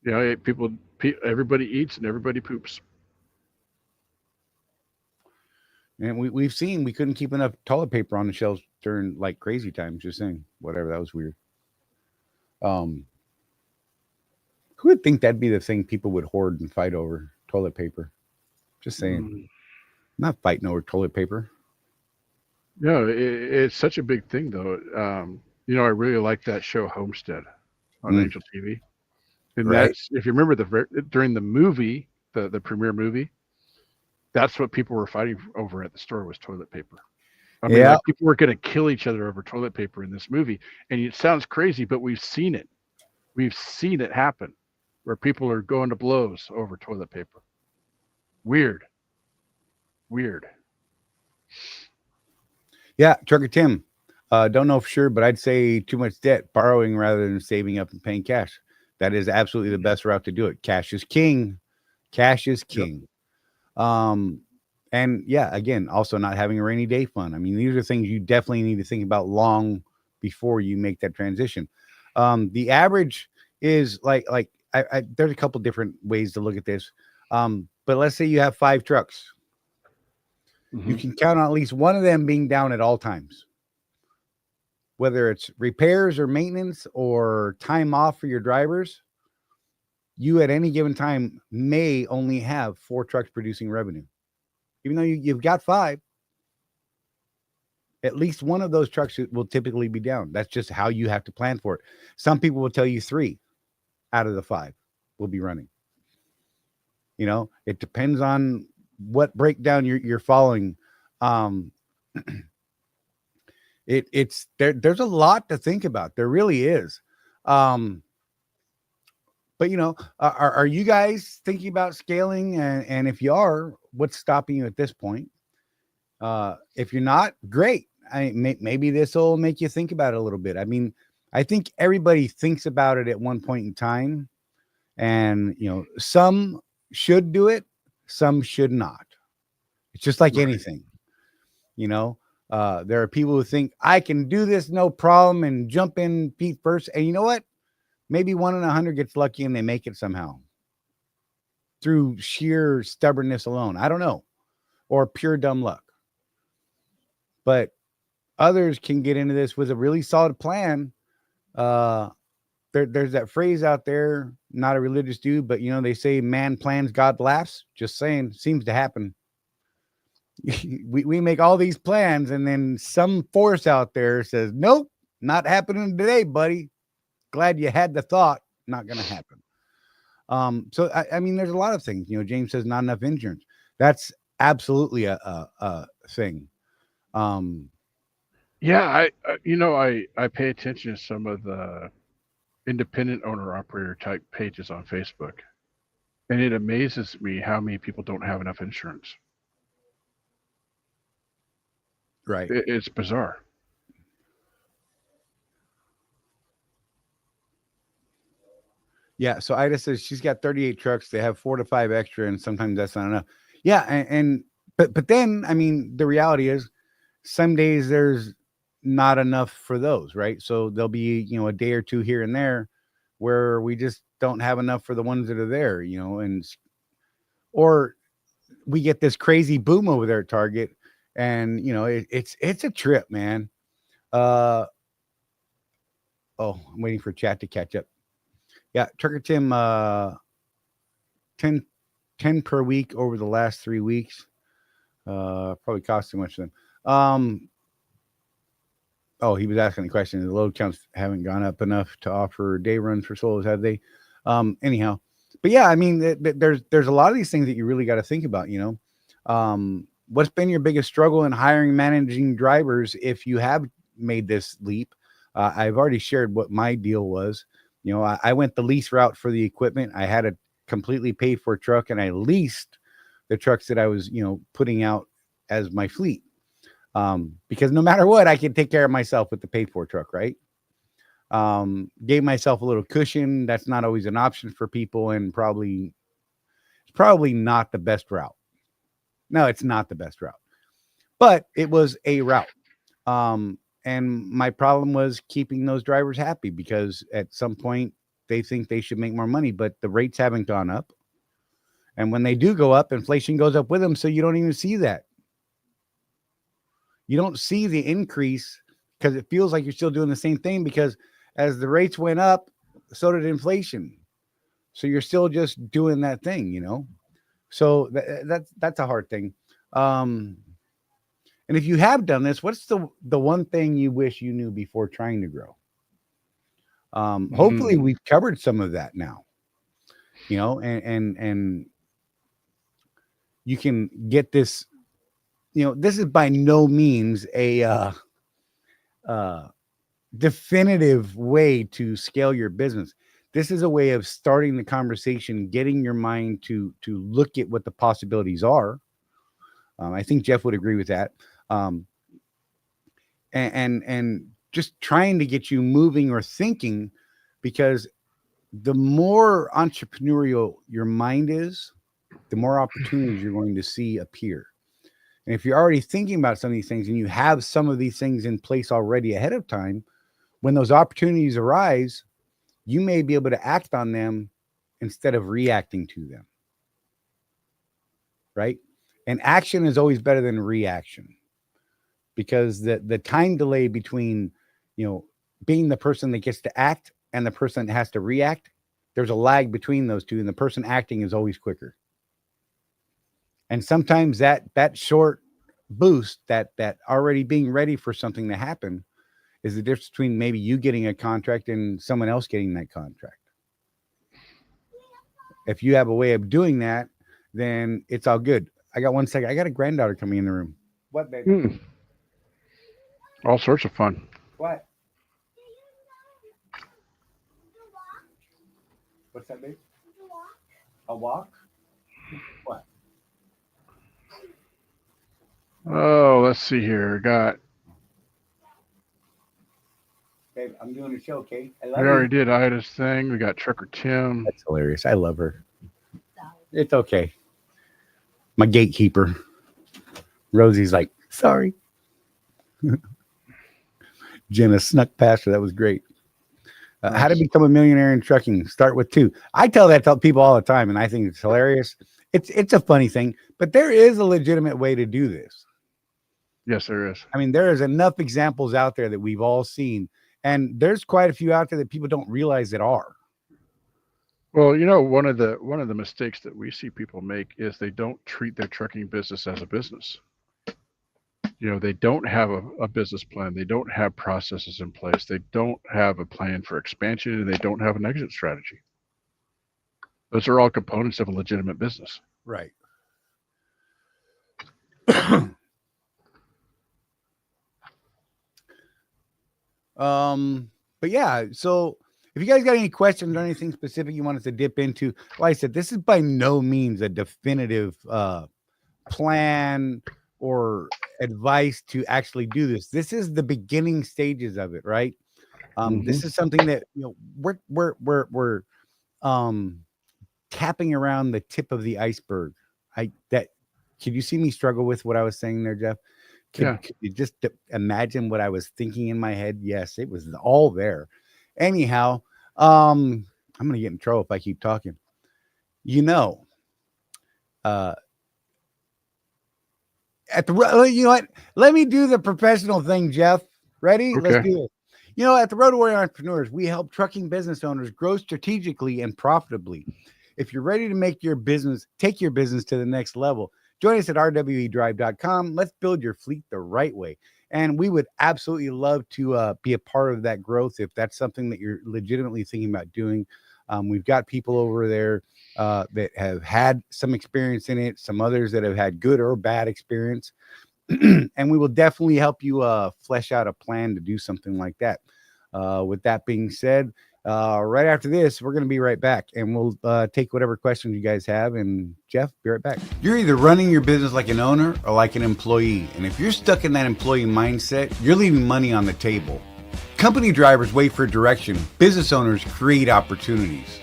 Yeah, everybody eats and everybody poops. And we've seen we couldn't keep enough toilet paper on the shelves during like crazy times. Just saying, whatever, that was weird. Who would think that'd be the thing people would hoard and fight over? Toilet paper. Just saying. Not fighting over toilet paper. No, it's such a big thing, though. I really like that show Homestead on Angel TV. And that's, if you remember during the movie, the premiere movie, that's what people were fighting over at the store was toilet paper. I mean, like people were going to kill each other over toilet paper in this movie. And it sounds crazy, but we've seen it. We've seen it happen where people are going to blows over toilet paper. Weird. Yeah, Trucker Tim. Don't know for sure, but I'd say too much debt, borrowing rather than saving up and paying cash. That is absolutely the best route to do it. Cash is king. Cash is king. Yep. And yeah, again, also not having a rainy day fund. I mean, these are things you definitely need to think about long before you make that transition. The average is like there's a couple different ways to look at this. But let's say you have 5 trucks. You can count on at least one of them being down at all times. Whether it's repairs or maintenance or time off for your drivers, you at any given time may only have 4 trucks producing revenue. Even though you've got 5, at least one of those trucks will typically be down. That's just how you have to plan for it. Some people will tell you 3 out of the 5 will be running. It depends on what breakdown you're following. There's a lot to think about. There really is. But are you guys thinking about scaling? And if you are, what's stopping you at this point? If you're not, great. Maybe this will make you think about it a little bit. I mean, I think everybody thinks about it at one point in time, and some should do it, some should not. It's just like anything. There are people who think I can do this no problem and jump in feet first. And you know what? Maybe 1 in 100 gets lucky and they make it somehow through sheer stubbornness alone. I don't know, or pure dumb luck. But others can get into this with a really solid plan, there's that phrase out there, not a religious dude, but they say man plans, God laughs. Just saying, seems to happen. we make all these plans, and then some force out there says, nope, not happening today, buddy. Glad you had the thought. Not going to happen. So I mean, there's a lot of things. James says not enough insurance. That's absolutely a thing. Yeah, I pay attention to some of the independent owner operator type pages on Facebook, and it amazes me how many people don't have enough insurance. Right. It's bizarre. Yeah. So Ida says she's got 38 trucks. They have 4 to 5 extra, and sometimes that's not enough. Yeah. But then, I mean, the reality is some days there's not enough for those, right? So there'll be, a day or two here and there where we just don't have enough for the ones that are there, or we get this crazy boom over there at Target, and it's a trip, man. I'm waiting for chat to catch up. Yeah, Trucker Tim, 10 per week over the last 3 weeks. Probably cost too much to them. He was asking the question. The load counts haven't gone up enough to offer day runs for solos, have they? Anyhow, but yeah, I mean, there's a lot of these things that you really got to think about. What's been your biggest struggle in hiring, managing drivers if you have made this leap? I've already shared what my deal was. I went the lease route for the equipment. I had a completely paid for truck, and I leased the trucks that I was, putting out as my fleet. Because no matter what, I can take care of myself with the paid for truck, right? Gave myself a little cushion. That's not always an option for people, and it's probably not the best route. No, it's not the best route, but it was a route. And my problem was keeping those drivers happy, because at some point they think they should make more money, but the rates haven't gone up. And when they do go up, inflation goes up with them. So you don't even see that. You don't see the increase because it feels like you're still doing the same thing, because as the rates went up, so did inflation. So you're still just doing that thing, So that's a hard thing. And if you have done this, what's the one thing you wish you knew before trying to grow? Hopefully we've covered some of that now, and you can get this, this is by no means a definitive way to scale your business. This is a way of starting the conversation, getting your mind to look at what the possibilities are. I think Jeff would agree with that. And just trying to get you moving or thinking, because the more entrepreneurial your mind is, the more opportunities you're going to see appear. And if you're already thinking about some of these things and you have some of these things in place already ahead of time, when those opportunities arise, you may be able to act on them instead of reacting to them. Right? And action is always better than reaction, because the time delay between, being the person that gets to act and the person that has to react, there's a lag between those two, and the person acting is always quicker. And sometimes that short boost, that already being ready for something to happen, is the difference between maybe you getting a contract and someone else getting that contract. If you have a way of doing that, then it's all good. I got 1 second. I got a granddaughter coming in the room. What, baby? All sorts of fun. What? What's that, baby? A walk? What? Oh, let's see here. Babe, I'm doing a show, okay? We already did Ida's thing. We got Trucker Tim. That's hilarious. I love her. It's okay. My gatekeeper. Rosie's like, sorry. Jenna snuck past her. That was great. How to become a millionaire in trucking. Start with 2. I tell that to people all the time, and I think it's hilarious. It's a funny thing, but there is a legitimate way to do this. Yes, there is. I mean, there is enough examples out there that we've all seen, And there's quite a few out there that people don't realize that are. Well, one of the mistakes that we see people make is they don't treat their trucking business as a business. They don't have a business plan. They don't have processes in place. They don't have a plan for expansion, and they don't have an exit strategy. Those are all components of a legitimate business. Right. But yeah, so if you guys got any questions or anything specific you want us to dip into, like I said, this is by no means a definitive plan or advice to actually do this. This is the beginning stages of it, right? This is something that we're tapping around the tip of the iceberg. Could you see me struggle with what I was saying there, Jeff? Could you just imagine what I was thinking in my head? Yes, it was all there. Anyhow, I'm gonna get in trouble if I keep talking. At the let me do the professional thing, Jeff. Ready? Okay. Let's do it. At the Road Warrior Entrepreneurs, we help trucking business owners grow strategically and profitably. If you're ready to take your business to the next level, join us at rwedrive.com. Let's build your fleet the right way. And we would absolutely love to be a part of that growth if that's something that you're legitimately thinking about doing. We've got people over there that have had some experience in it, some others that have had good or bad experience. And we will definitely help you flesh out a plan to do something like that. With that being said, right after this, we're going to be right back, and we'll take whatever questions you guys have. And Jeff, be right back. You're either running your business like an owner or like an employee. And if you're stuck in that employee mindset, you're leaving money on the table. Company drivers wait for direction. Business owners create opportunities.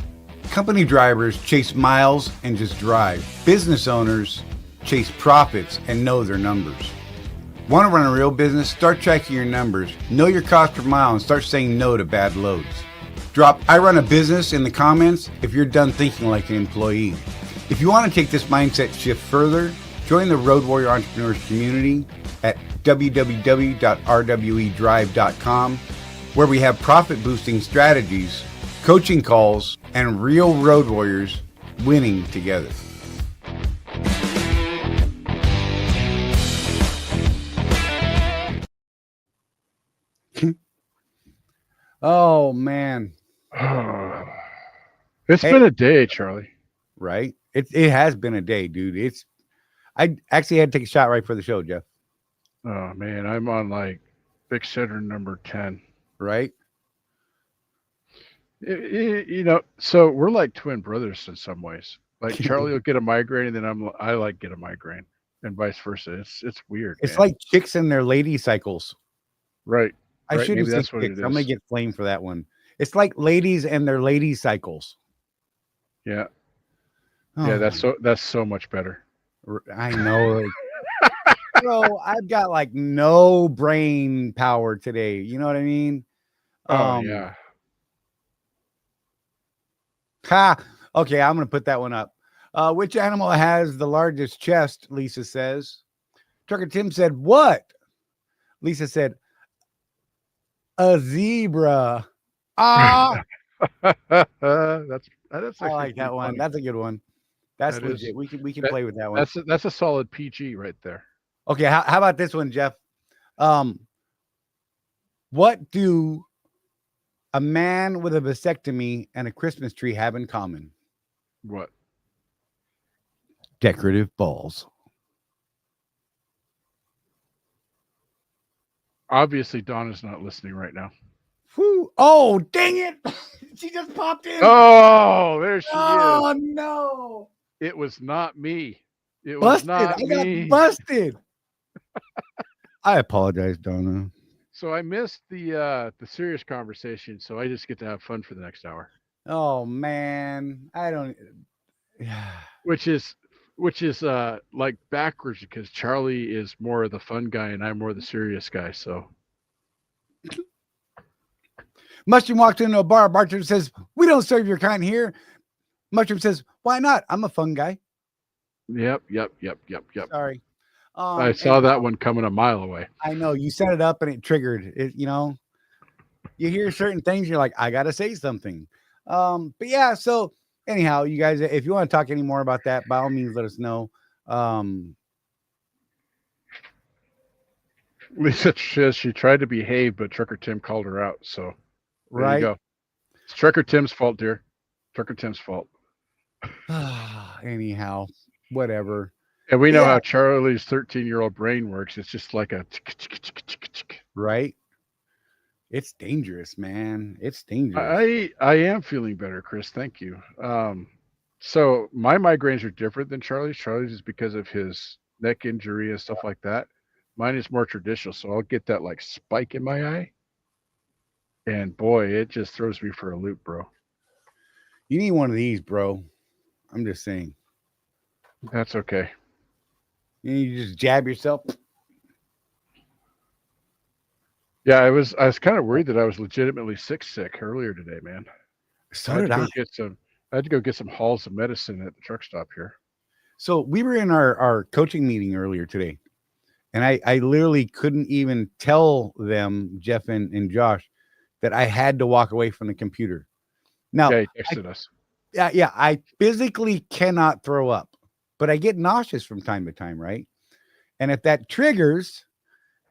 Company drivers chase miles and just drive. Business owners chase profits and know their numbers. Want to run a real business? Start tracking your numbers. Know your cost per mile and start saying no to bad loads. Drop "I run a business" in the comments if you're done thinking like an employee. If you want to take this mindset shift further, join the Road Warrior Entrepreneurs community at www.rwedrive.com, where we have profit boosting strategies, coaching calls, and real road warriors winning together. Oh man. It's been a day, Charlie. Right? It has been a day, dude. I actually had to take a shot right for the show, Jeff. Oh man, I'm on like Big Center number 10. Right? So we're like twin brothers in some ways. Like Charlie will get a migraine, and then I like get a migraine, and vice versa. It's weird. It's man. like chicks and their lady cycles. Right. I should have said that's what it chicks. is. I'm gonna get flamed for that one. It's like ladies and their lady cycles. Yeah. Oh, Yeah, that's so much better. I know. Bro, I've got like no brain power today. You know what I mean? Oh yeah. Ha. Okay, I'm gonna put that one up. Which animal has the largest chest? Lisa says. Trucker Tim said, "What?" Lisa said, "A zebra." Ah, that's I like that one. funny. That's a good one. That's That legit. is- We can play with that one. That's a solid PG right there. Okay, how about this one, Jeff? What do a man with a vasectomy and a Christmas tree have in common? What? Decorative balls. Obviously, Donna's not listening right now. Whew. Oh, dang it. She just popped in. Oh, there she Oh, is. no. It was not me. It was Busted. not I got me. busted. I apologize, Donna. So I missed the serious conversation, so I just get to have fun for the next hour. Oh, man. I don't. Which is like backwards, because Charlie is more of the fun guy and I'm more the serious guy. So Mushroom walked into a bar. Bartender says, "We don't serve your kind here." Mushroom says, "Why not? I'm a fun guy." yep. Sorry. I saw that one coming a mile away. I know you set it up and it triggered it. You hear certain things, you're like, I gotta say something. But yeah, so anyhow, you guys, if you want to talk any more about that, by all means, let us know. Lisa says she tried to behave, but Trucker Tim called her out. So there you Right. go. It's Trucker Tim's fault, dear. Trucker Tim's fault. Anyhow, whatever. And we know Yeah. how Charlie's 13-year-old brain works. It's just like a Right. It's dangerous, man. It's dangerous. I am feeling better, Chris. Thank you. So my migraines are different than Charlie's. Charlie's is because of his neck injury and stuff like that. Mine is more traditional, so I'll get that like spike in my eye, and boy, it just throws me for a loop, bro. You need one of these, bro. I'm just saying. That's okay. You just jab yourself. Yeah, I was kind of worried that I was legitimately sick earlier today, man. So I had did to I. go get some. I had to go get some halls of medicine at the truck stop here. So we were in our coaching meeting earlier today, and I literally couldn't even tell them, Jeff and Josh, that I had to walk away from the computer. Now, Yeah, he texted us. yeah, I physically cannot throw up, but I get nauseous from time to time, right? And if that triggers,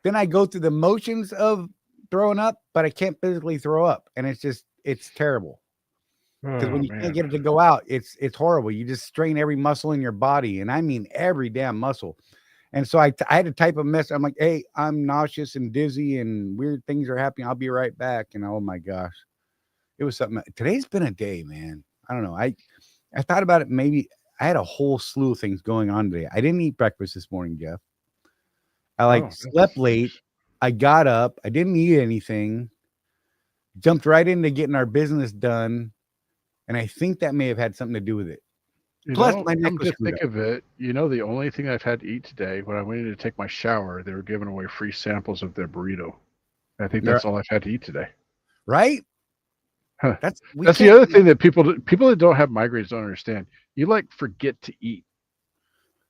then I go through the motions of throwing up, but I can't physically throw up, and it's terrible. Because when you can't get it to go out, it's horrible. You just strain every muscle in your body, and I mean every damn muscle. And so I had to type a message. I'm like, hey, I'm nauseous and dizzy, and weird things are happening. I'll be right back. And oh my gosh, it was something. Today's been a day, man. I don't know. I thought about it. Maybe I had a whole slew of things going on today. I didn't eat breakfast this morning, Jeff. I slept late. I got up. I didn't eat anything. Jumped right into getting our business done. And I think that may have had something to do with it. Plus, my neck was screwed think of it. The only thing I've had to eat today, when I went in to take my shower, they were giving away free samples of their burrito. I think that's all I've had to eat today. Right? Huh. That's the other thing that people that don't have migraines don't understand. You like forget to eat.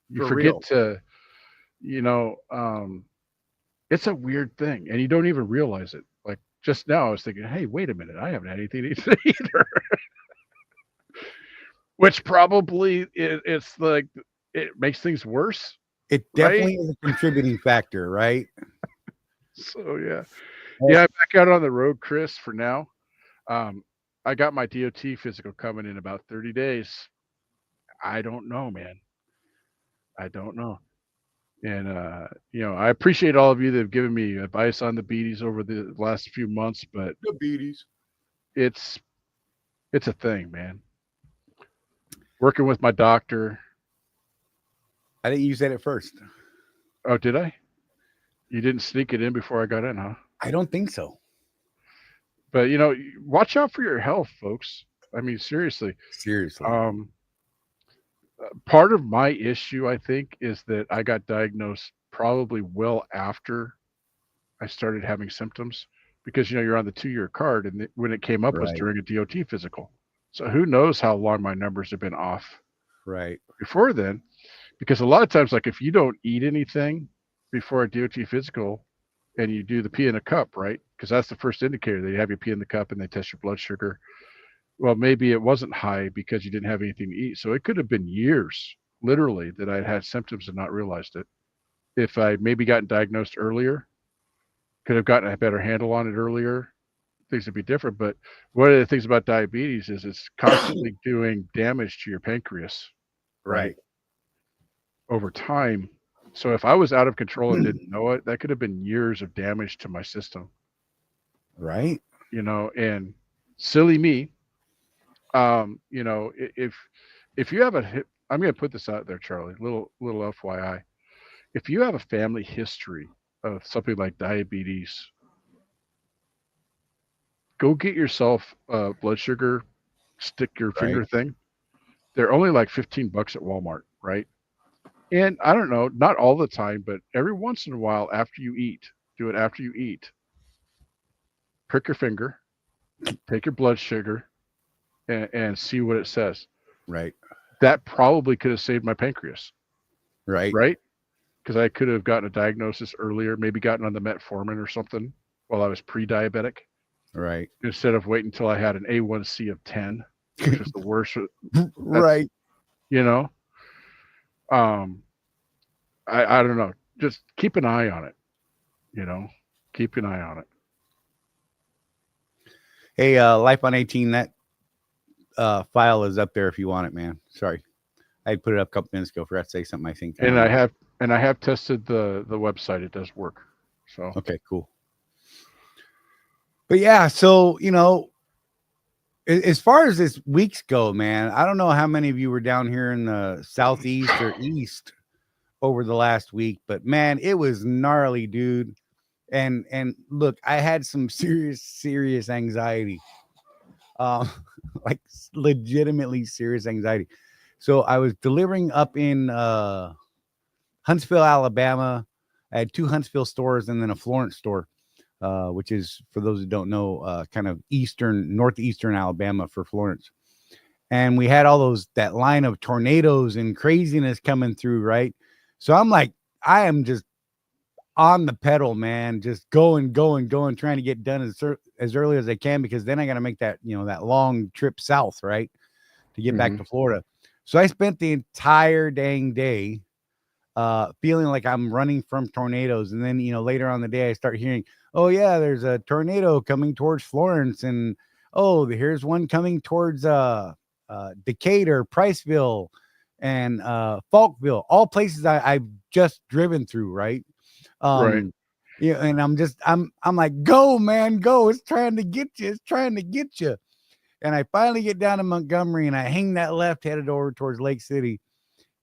You forget to, it's a weird thing, and you don't even realize it. Like just now, I was thinking, hey, wait a minute, I haven't had anything to eat today either. Which probably it's like it makes things worse. It definitely is a contributing factor, right? So yeah, I'm back out on the road, Chris, for now. I got my DOT physical coming in about 30 days. I don't know, man. I don't know. And I appreciate all of you that have given me advice on the beaties over the last few months, but the beaties, it's a thing, man. Working with my doctor. I think you said it first. Oh, did I? You didn't sneak it in before I got in, huh? I don't think so. But watch out for your health, folks. I mean, seriously. Part of my issue, I think, is that I got diagnosed probably well after I started having symptoms, because you're on the 2-year card, and when it came up was during a DOT physical. So who knows how long my numbers have been off before then, because a lot of times, like if you don't eat anything before a DOT physical and you do the pee in a cup, right? Because that's the first indicator. They have you pee in the cup and they test your blood sugar. Well, maybe it wasn't high because you didn't have anything to eat. So it could have been years, literally, that I'd had symptoms and not realized it. If I maybe gotten diagnosed earlier, could have gotten a better handle on it earlier, things would be different. But one of the things about diabetes is it's constantly doing damage to your pancreas, right, over time. So if I was out of control and didn't know it, that could have been years of damage to my system, right? And silly me, if you have I'm going to put this out there, Charlie, little FYI. If you have a family history of something like diabetes, go get yourself a blood sugar, stick your finger thing. They're only like $15 at Walmart, right? And I don't know, not all the time, but every once in a while after you eat, do it after you eat. Prick your finger, take your blood sugar, and see what it says. Right. That probably could have saved my pancreas. Right. Because I could have gotten a diagnosis earlier, maybe gotten on the metformin or something while I was pre-diabetic. Right. instead of waiting until I had an A1C of 10, which was the worst. Right. You know, um, I don't know. Just keep an eye on it. You know, keep an eye on it. Hey, Life on 18, that file is up there if you want it, man. Sorry. I put it up a couple minutes ago. Forgot to say something, I think. And I have tested the website. It does work. So okay, cool. But yeah, so as far as this weeks go, man, I don't know how many of you were down here in the southeast or east over the last week, but man, it was gnarly, dude. And look, I had some serious anxiety, like legitimately serious anxiety. So I was delivering up in Huntsville, Alabama. I had 2 Huntsville stores and then a Florence store, which is, for those who don't know, kind of northeastern Alabama for Florence. And we had that line of tornadoes and craziness coming through, right? So I'm like, I am just on the pedal, man, just going, trying to get done as early as I can, because then I got to make that, that long trip south, right, to get back to Florida. So I spent the entire dang day feeling like I'm running from tornadoes. And then, later on the day, I start hearing, oh yeah, there's a tornado coming towards Florence. And oh, here's one coming towards Decatur, Priceville, and Falkville, all places I've just driven through, right? right. Yeah, and I'm like, go, man, go. It's trying to get you. And I finally get down to Montgomery and I hang that left, headed over towards Lake City.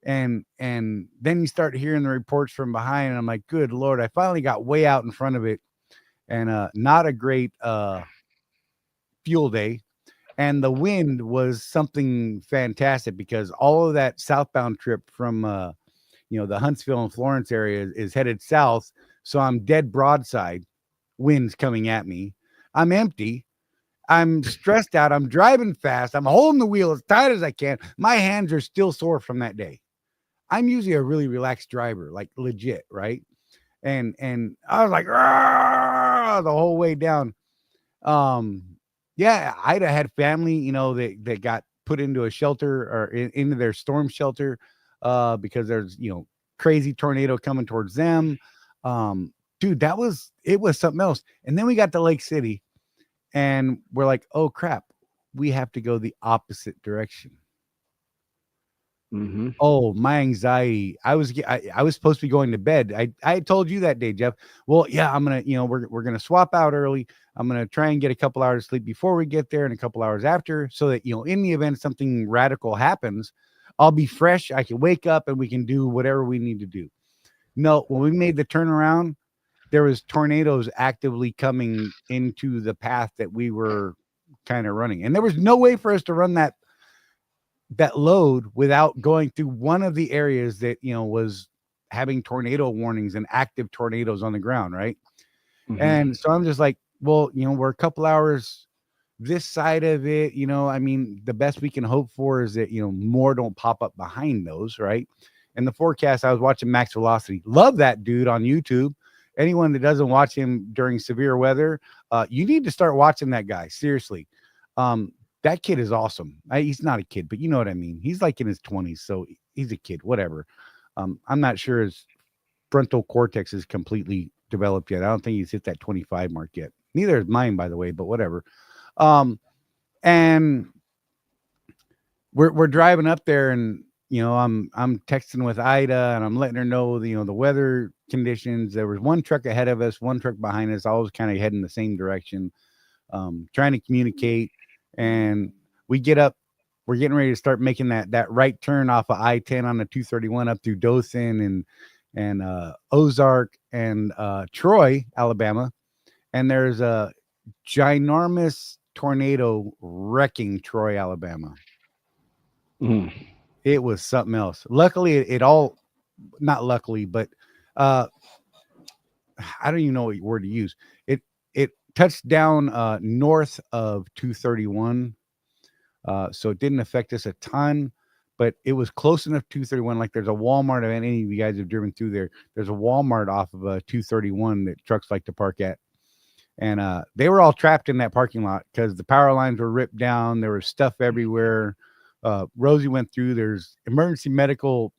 And then you start hearing the reports from behind, and I'm like, good Lord, I finally got way out in front of it. And not a great fuel day. And the wind was something fantastic, because all of that southbound trip from the Huntsville and Florence area is headed south. So I'm dead broadside, winds coming at me. I'm empty. I'm stressed out. I'm driving fast. I'm holding the wheel as tight as I can. My hands are still sore from that day. I'm usually a really relaxed driver, like legit, right? And I was like, the whole way down. Yeah, Ida had family, that got put into a shelter, or into their storm shelter, because there's, crazy tornado coming towards them. Dude, it was something else. And then we got to Lake City, and we're like, oh crap, we have to go the opposite direction. Oh, my anxiety. I was supposed to be going to bed. I told you that day, Jeff. Well, yeah, I'm going to, we're going to swap out early. I'm going to try and get a couple hours of sleep before we get there and a couple hours after, so that, in the event something radical happens, I'll be fresh. I can wake up and we can do whatever we need to do. No, when we made the turnaround, there was tornadoes actively coming into the path that we were kind of running. And there was no way for us to run that load without going through one of the areas that, was having tornado warnings and active tornadoes on the ground. Right. And so I'm just like, well, we're a couple hours this side of it, I mean, the best we can hope for is that, more don't pop up behind those. Right. And the forecast, I was watching Max Velocity. Love that dude on YouTube. Anyone that doesn't watch him during severe weather, you need to start watching that guy. Seriously. That kid is awesome. He's not a kid, but you know what I mean? He's like in his 20s. So he's a kid, whatever. I'm not sure his frontal cortex is completely developed yet. I don't think he's hit that 25 mark yet. Neither is mine, by the way, but whatever. And we're driving up there, and I'm texting with Ida, and I'm letting her know the weather conditions. There was one truck ahead of us, one truck behind us, all was kind of heading the same direction, trying to communicate. And we get up, we're getting ready to start making that right turn off of I-10 on the 231 up through Dothan and Ozark and Troy, Alabama. And there's a ginormous tornado wrecking Troy, Alabama. It was something else. Luckily, it all, not luckily, but I don't even know what word to use. It touched down north of 231. So it didn't affect us a ton, but it was close enough. 231, like there's a Walmart. If any of you guys have driven through there, there's a Walmart off of 231 that trucks like to park at. and they were all trapped in that parking lot because the power lines were ripped down. There was stuff everywhere. Rosie went through. There's emergency medical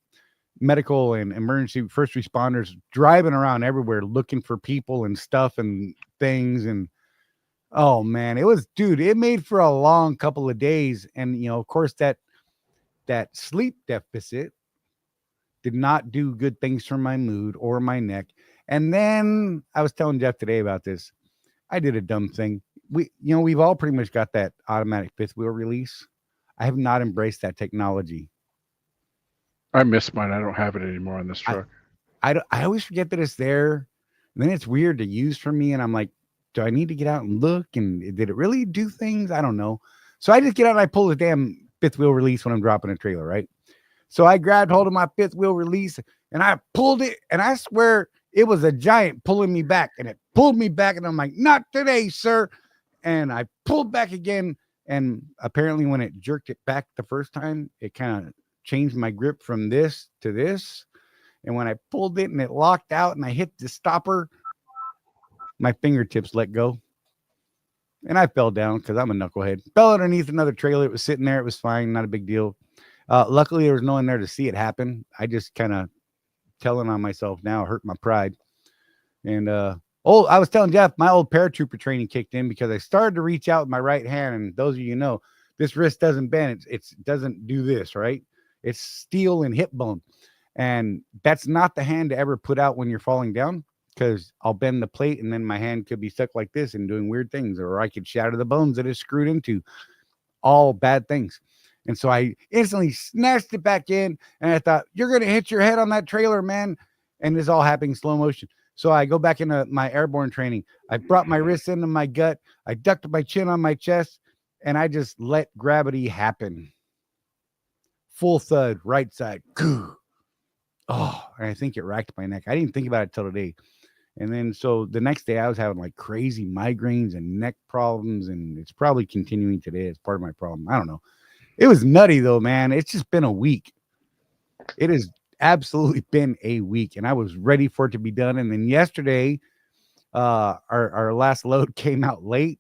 and emergency first responders driving around everywhere looking for people and stuff and things. And oh man, it made for a long couple of days. And of course that sleep deficit did not do good things for my mood or my neck. And then I was telling Jeff today about this. I did a dumb thing. We've all pretty much got that automatic fifth wheel release. I have not embraced that technology. I miss mine. I don't have it anymore on this truck. I always forget that it's there. And then it's weird to use for me. And I'm like, do I need to get out and look? And did it really do things? I don't know. So I just get out and I pull the damn fifth wheel release when I'm dropping a trailer, right? So I grabbed hold of my fifth wheel release and I pulled it. And I swear it was a giant pulling me back. And it pulled me back. And I'm like, not today, sir. And I pulled back again. And apparently when it jerked it back the first time, it kind of changed my grip from this to this. And when I pulled it and it locked out and I hit the stopper, my fingertips let go. And I fell down because I'm a knucklehead. Fell underneath another trailer. It was sitting there. It was fine. Not a big deal. Luckily, there was no one there to see it happen. I just kind of telling on myself now hurt my pride. And I was telling Jeff, my old paratrooper training kicked in because I started to reach out with my right hand. And those of you know, this wrist doesn't bend. It doesn't do this, right? It's steel and hip bone. And that's not the hand to ever put out when you're falling down, because I'll bend the plate and then my hand could be stuck like this and doing weird things, or I could shatter the bones that it's screwed into. All bad things. And so I instantly snatched it back in and I thought, you're going to hit your head on that trailer, man. And this all happening slow motion. So I go back into my airborne training. I brought my wrists into my gut. I ducked my chin on my chest and I just let gravity happen. Full thud, right side. Oh, and I think it racked my neck. I didn't think about it till today. And then so the next day I was having like crazy migraines and neck problems, and it's probably continuing today as part of my problem. I don't know. It was nutty though, man. It's just been a week. It has absolutely been a week, and I was ready for it to be done. And then yesterday, our last load came out late,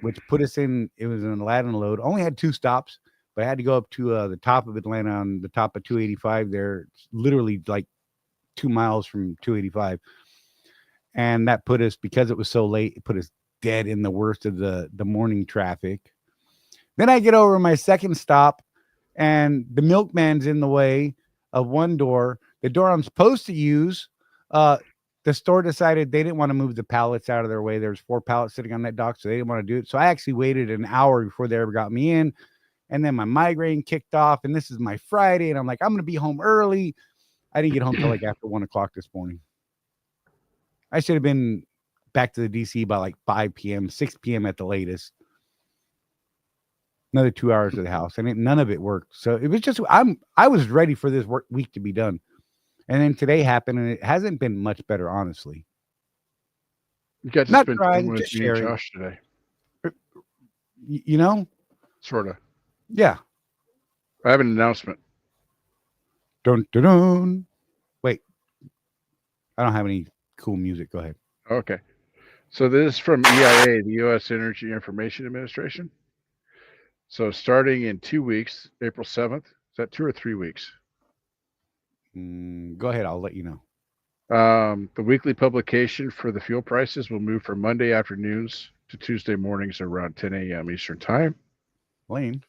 which put us in. It was an Aladdin load. Only had 2 stops, but I had to go up to the top of Atlanta on the top of 285 there. It's literally like 2 miles from 285. And that put us, because it was so late, it put us dead in the worst of the morning traffic. Then I get over my second stop and the milkman's in the way of one door. The door I'm supposed to use, the store decided they didn't want to move the pallets out of their way. There's 4 pallets sitting on that dock, so they didn't want to do it. So I actually waited an hour before they ever got me in. And then my migraine kicked off, and this is my Friday, and I'm like, I'm going to be home early. I didn't get home till like after 1 o'clock this morning. I should have been back to the DC by like 5 p.m., 6 p.m. at the latest. Another 2 hours to the house, and none of it worked. So it was just, I was ready for this week to be done. And then today happened, and it hasn't been much better, honestly. You got to Not spend trying, time with just me and sharing. Josh today. You know? Sort of. Yeah. I have an announcement. Dun, dun, dun. Wait. I don't have any cool music. Go ahead. Okay. So this is from EIA, the U.S. Energy Information Administration. So starting in 2 weeks, April 7th, is that 2 or 3 weeks? Go ahead. I'll let you know. The weekly publication for the fuel prices will move from Monday afternoons to Tuesday mornings around 10 a.m. Eastern Time. Lane.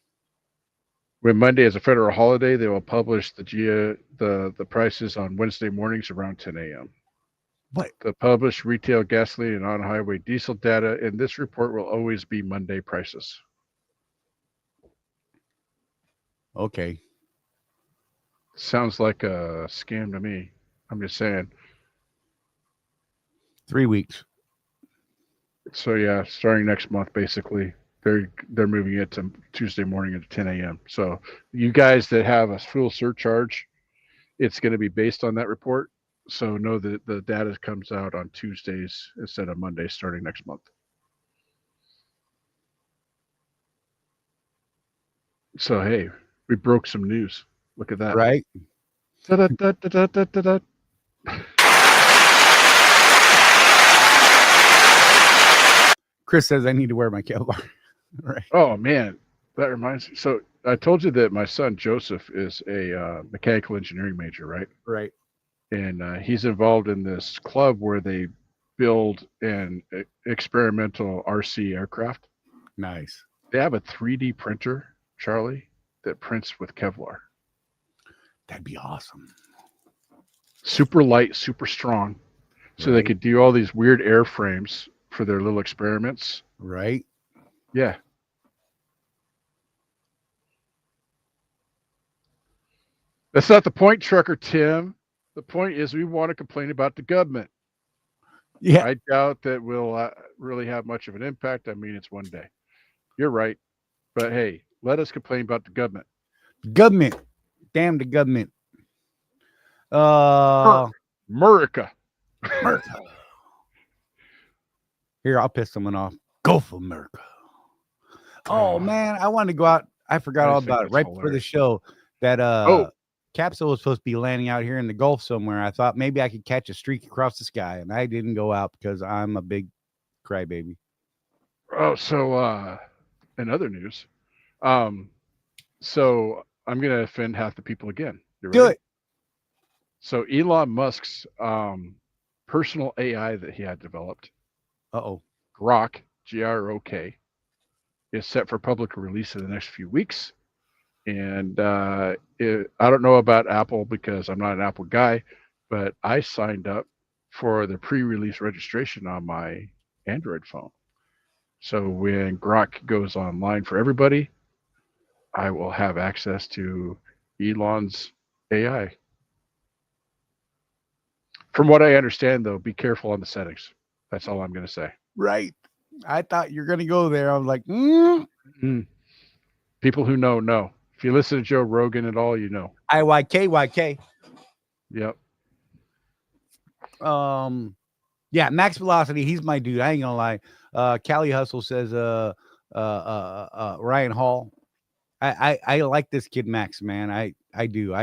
When Monday is a federal holiday, they will publish the prices on Wednesday mornings around 10 a.m. What? The published retail gasoline and on-highway diesel data in this report will always be Monday prices. Okay. Sounds like a scam to me. I'm just saying. 3 weeks. So yeah, starting next month, basically, they're moving it to Tuesday morning at 10 a.m. So you guys that have a fuel surcharge, it's going to be based on that report. So know that the data comes out on Tuesdays instead of Mondays starting next month. So hey, we broke some news. Look at that. Right? Da-da-da-da-da-da-da. Chris says I need to wear my Kevlar. Right. Oh man, that reminds me. So I told you that my son Joseph is a mechanical engineering major, right? Right. And he's involved in this club where they build an experimental RC aircraft. Nice. They have a 3D printer, Charlie, that prints with Kevlar. That'd be awesome. Super light, super strong. So they could do all these weird airframes for their little experiments. Right. Yeah. That's not the point, Trucker Tim. The point is we want to complain about the government. Yeah. I doubt that we'll really have much of an impact. I mean, it's one day. You're right. But hey, let us complain about the government. Government. Damn the government. America. Here, I'll piss someone off. Go for America. Oh man, I wanted to go out. I forgot all about it right before the show. That capsule was supposed to be landing out here in the Gulf somewhere. I thought maybe I could catch a streak across the sky, and I didn't go out because I'm a big crybaby. Oh, so in other news, so I'm gonna offend half the people again. You ready? Do it. So Elon Musk's personal AI that he had developed, Grok, Grok, is set for public release in the next few weeks. And I don't know about Apple because I'm not an Apple guy, but I signed up for the pre-release registration on my Android phone. So when Grok goes online for everybody, I will have access to Elon's AI. From what I understand, though, be careful on the settings. That's all I'm going to say. Right. I thought you're going to go there. I was like, People who know. If you listen to Joe Rogan at all, you know. IYK. Yep. Yeah, Max Velocity, he's my dude. I ain't gonna lie. Cali Hustle says Ryan Hall. I like this kid Max, man. I do.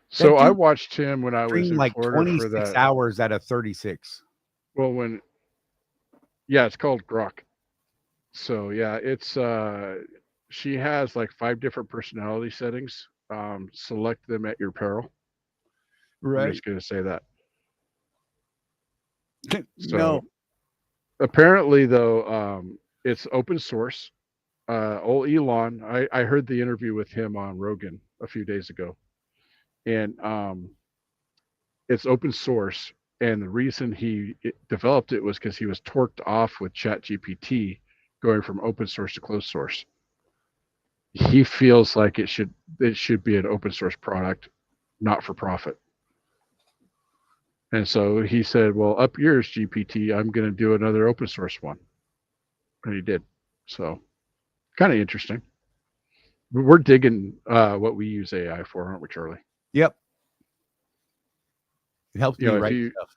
So I watched him when I was in like Florida 26 for that. hours out of 36. Well, it's called Grok. So yeah, it's she has like 5 different personality settings. Select them at your peril. Right. I'm just gonna say that. So, no. Apparently, though, it's open source. Old Elon, I heard the interview with him on Rogan a few days ago, and it's open source. And the reason he developed it was because he was torqued off with ChatGPT going from open source to closed source. He feels like it should be an open source product, not for profit. And so he said, well, up yours, GPT, I'm going to do another open source one. And he did. So kind of interesting. We're digging what we use AI for, aren't we, Charlie? Yep. It helps me write stuff.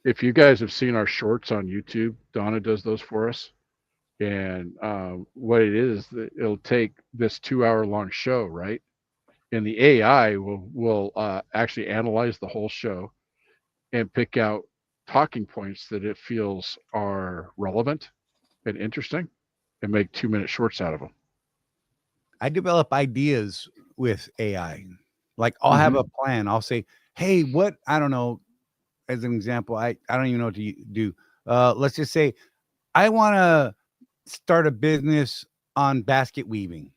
If you guys have seen our shorts on YouTube, Donna does those for us. And what it is, it'll take this 2-hour-long show, right? And the AI will actually analyze the whole show and pick out talking points that it feels are relevant and interesting and make 2-minute shorts out of them. I develop ideas with AI. Like I'll have a plan. I'll say, hey, I don't know, as an example, I don't even know what to do. Let's just say I want to start a business on basket weaving.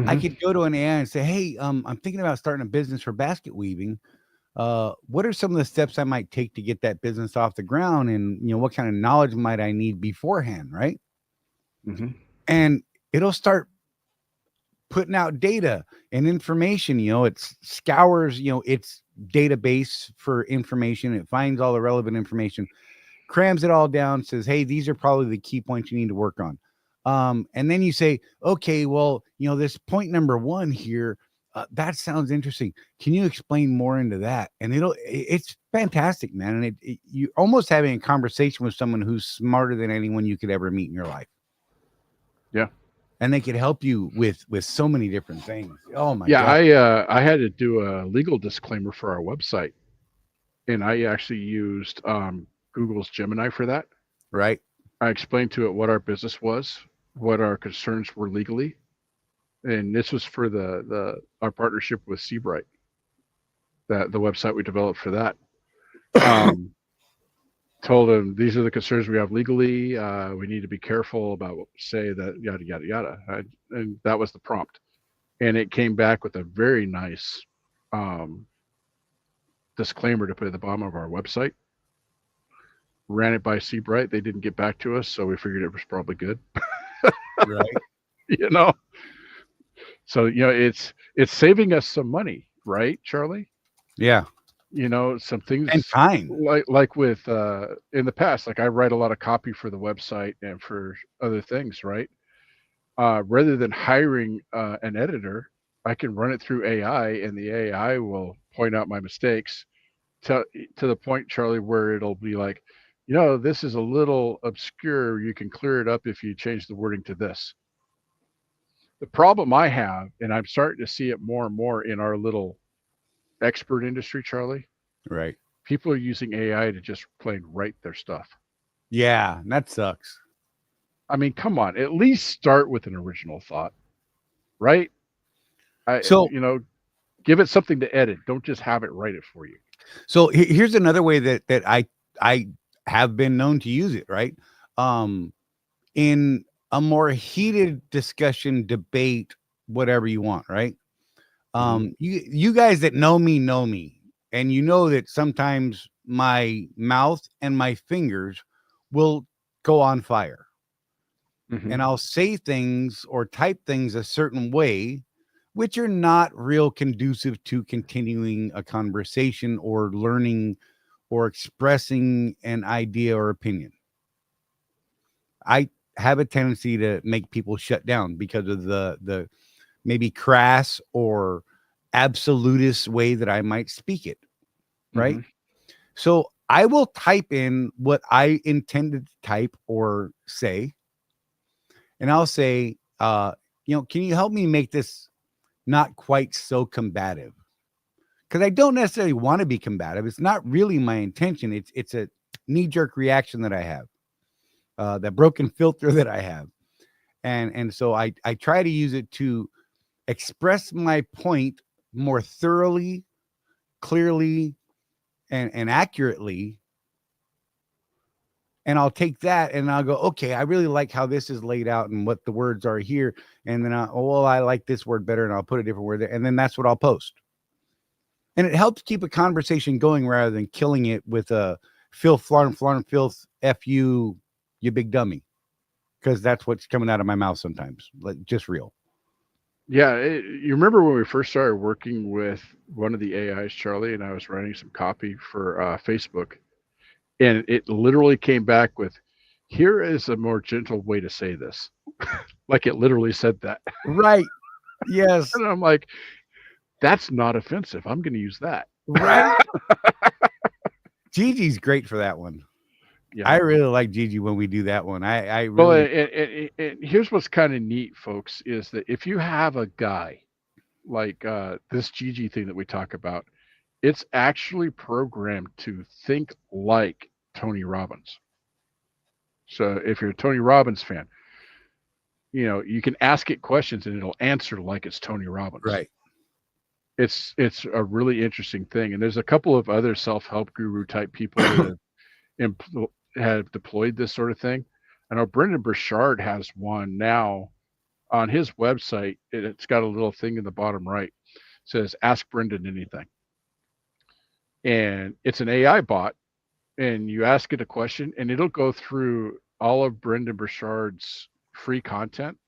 I could go to an AI and say, hey, I'm thinking about starting a business for basket weaving. What are some of the steps I might take to get that business off the ground? And, what kind of knowledge might I need beforehand? Right. And it'll start putting out data and information. It scours, its database for information. It finds all the relevant information, crams it all down, says, hey, these are probably the key points you need to work on. And then you say, okay, well, this point number 1 here, that sounds interesting. Can you explain more into that? And it's fantastic, man. And you're almost having a conversation with someone who's smarter than anyone you could ever meet in your life. Yeah. And they could help you with so many different things. Oh my God. Yeah. I had to do a legal disclaimer for our website, and I actually used Google's Gemini for that. Right. I explained to it what our business was, what our concerns were legally, and this was for our partnership with Seabright, that the website we developed for that. Told him these are the concerns we have legally. We need to be careful about what we say, that yada yada yada, and that was the prompt. And it came back with a very nice disclaimer to put at the bottom of our website. Ran it by Seabright. They didn't get back to us, so we figured it was probably good. Right. You know, so it's saving us some money, right, Charlie? Yeah. Some things And time. like with in the past, like I write a lot of copy for the website and for other things, right? Rather than hiring an editor, I can run it through AI, and the AI will point out my mistakes to the point, Charlie, where it'll be like, this is a little obscure. You can clear it up if you change the wording to this. The problem I have, and I'm starting to see it more and more in our little expert industry, Charlie. Right. People are using AI to just plain write their stuff. Yeah, that sucks. I mean, come on, at least start with an original thought, right? So, give it something to edit. Don't just have it write it for you. So here's another way that I have been known to use it, right? In a more heated discussion, debate, whatever you want, right? You guys that know me, and you know that sometimes my mouth and my fingers will go on fire. And I'll say things or type things a certain way, which are not real conducive to continuing a conversation or learning or expressing an idea or opinion. I have a tendency to make people shut down because of the maybe crass or absolutist way that I might speak it, right? So I will type in what I intended to type or say, and I'll say, can you help me make this not quite so combative? Because I don't necessarily want to be combative. It's not really my intention. It's a knee-jerk reaction that I have, that broken filter that I have. And so I try to use it to express my point more thoroughly, clearly, and accurately. And I'll take that and I'll go, okay, I really like how this is laid out and what the words are here. And then I like this word better, and I'll put a different word there. And then that's what I'll post. And it helps keep a conversation going rather than killing it with a filth, filth, F you big dummy. Because that's what's coming out of my mouth sometimes. Like, just real. Yeah. You remember when we first started working with one of the AIs, Charlie, and I was writing some copy for Facebook, and it literally came back with, here is a more gentle way to say this. Like it literally said that. Right. Yes. And I'm like, that's not offensive. I'm going to use that. Right. Gigi's great for that one. Yeah. I really like Gigi when we do that one. I really... Well, and here's what's kind of neat, folks, is that if you have a guy like this Gigi thing that we talk about, it's actually programmed to think like Tony Robbins. So if you're a Tony Robbins fan, you can ask it questions and it'll answer like it's Tony Robbins. Right. It's a really interesting thing. And there's a couple of other self-help guru type people that have deployed this sort of thing. I know Brendan Burchard has one now on his website. It's got a little thing in the bottom right. It says, ask Brendan anything. And it's an AI bot, and you ask it a question and it'll go through all of Brendan Burchard's free content.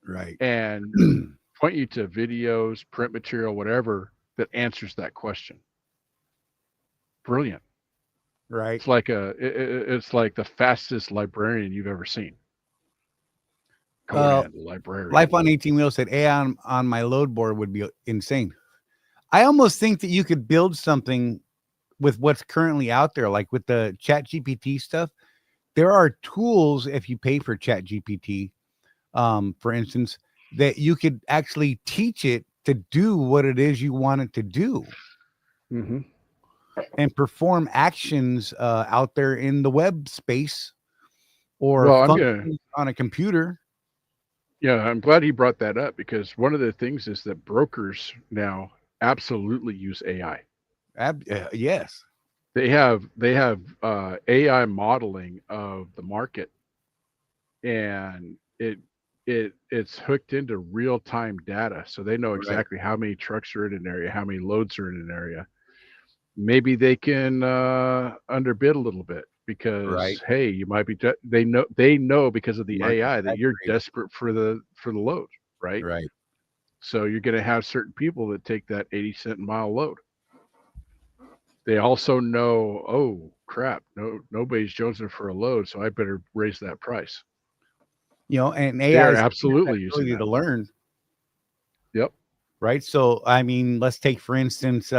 Right. And point you to videos, print material, whatever that answers that question. Brilliant. Right. It's like it's like the fastest librarian you've ever seen. Librarian. Life on 18 Wheels said AI on my load board would be insane. I almost think that you could build something with what's currently out there, like with the ChatGPT stuff. There are tools, if you pay for ChatGPT, for instance, that you could actually teach it to do what it is you want it to do. and perform actions out there in the web space or Well, functions on a computer. Yeah, I'm glad he brought that up, because one of the things is that brokers now absolutely use AI. Yes. They have AI modeling of the market, and it's hooked into real time data, so they know Right. exactly how many trucks are in an area, how many loads are in an area. Maybe they can underbid a little bit because, Right. hey, you might be they know because of the Market AI that you're saturated. desperate for the load, right? Right. So you're going to have certain people that take that 80-cent mile load. They also know, oh crap, nobody's jonesing for a load, so I better raise that price. And They AI are has that absolutely using ability that. to learn. Yep. Right. So, I mean, let's take, for instance,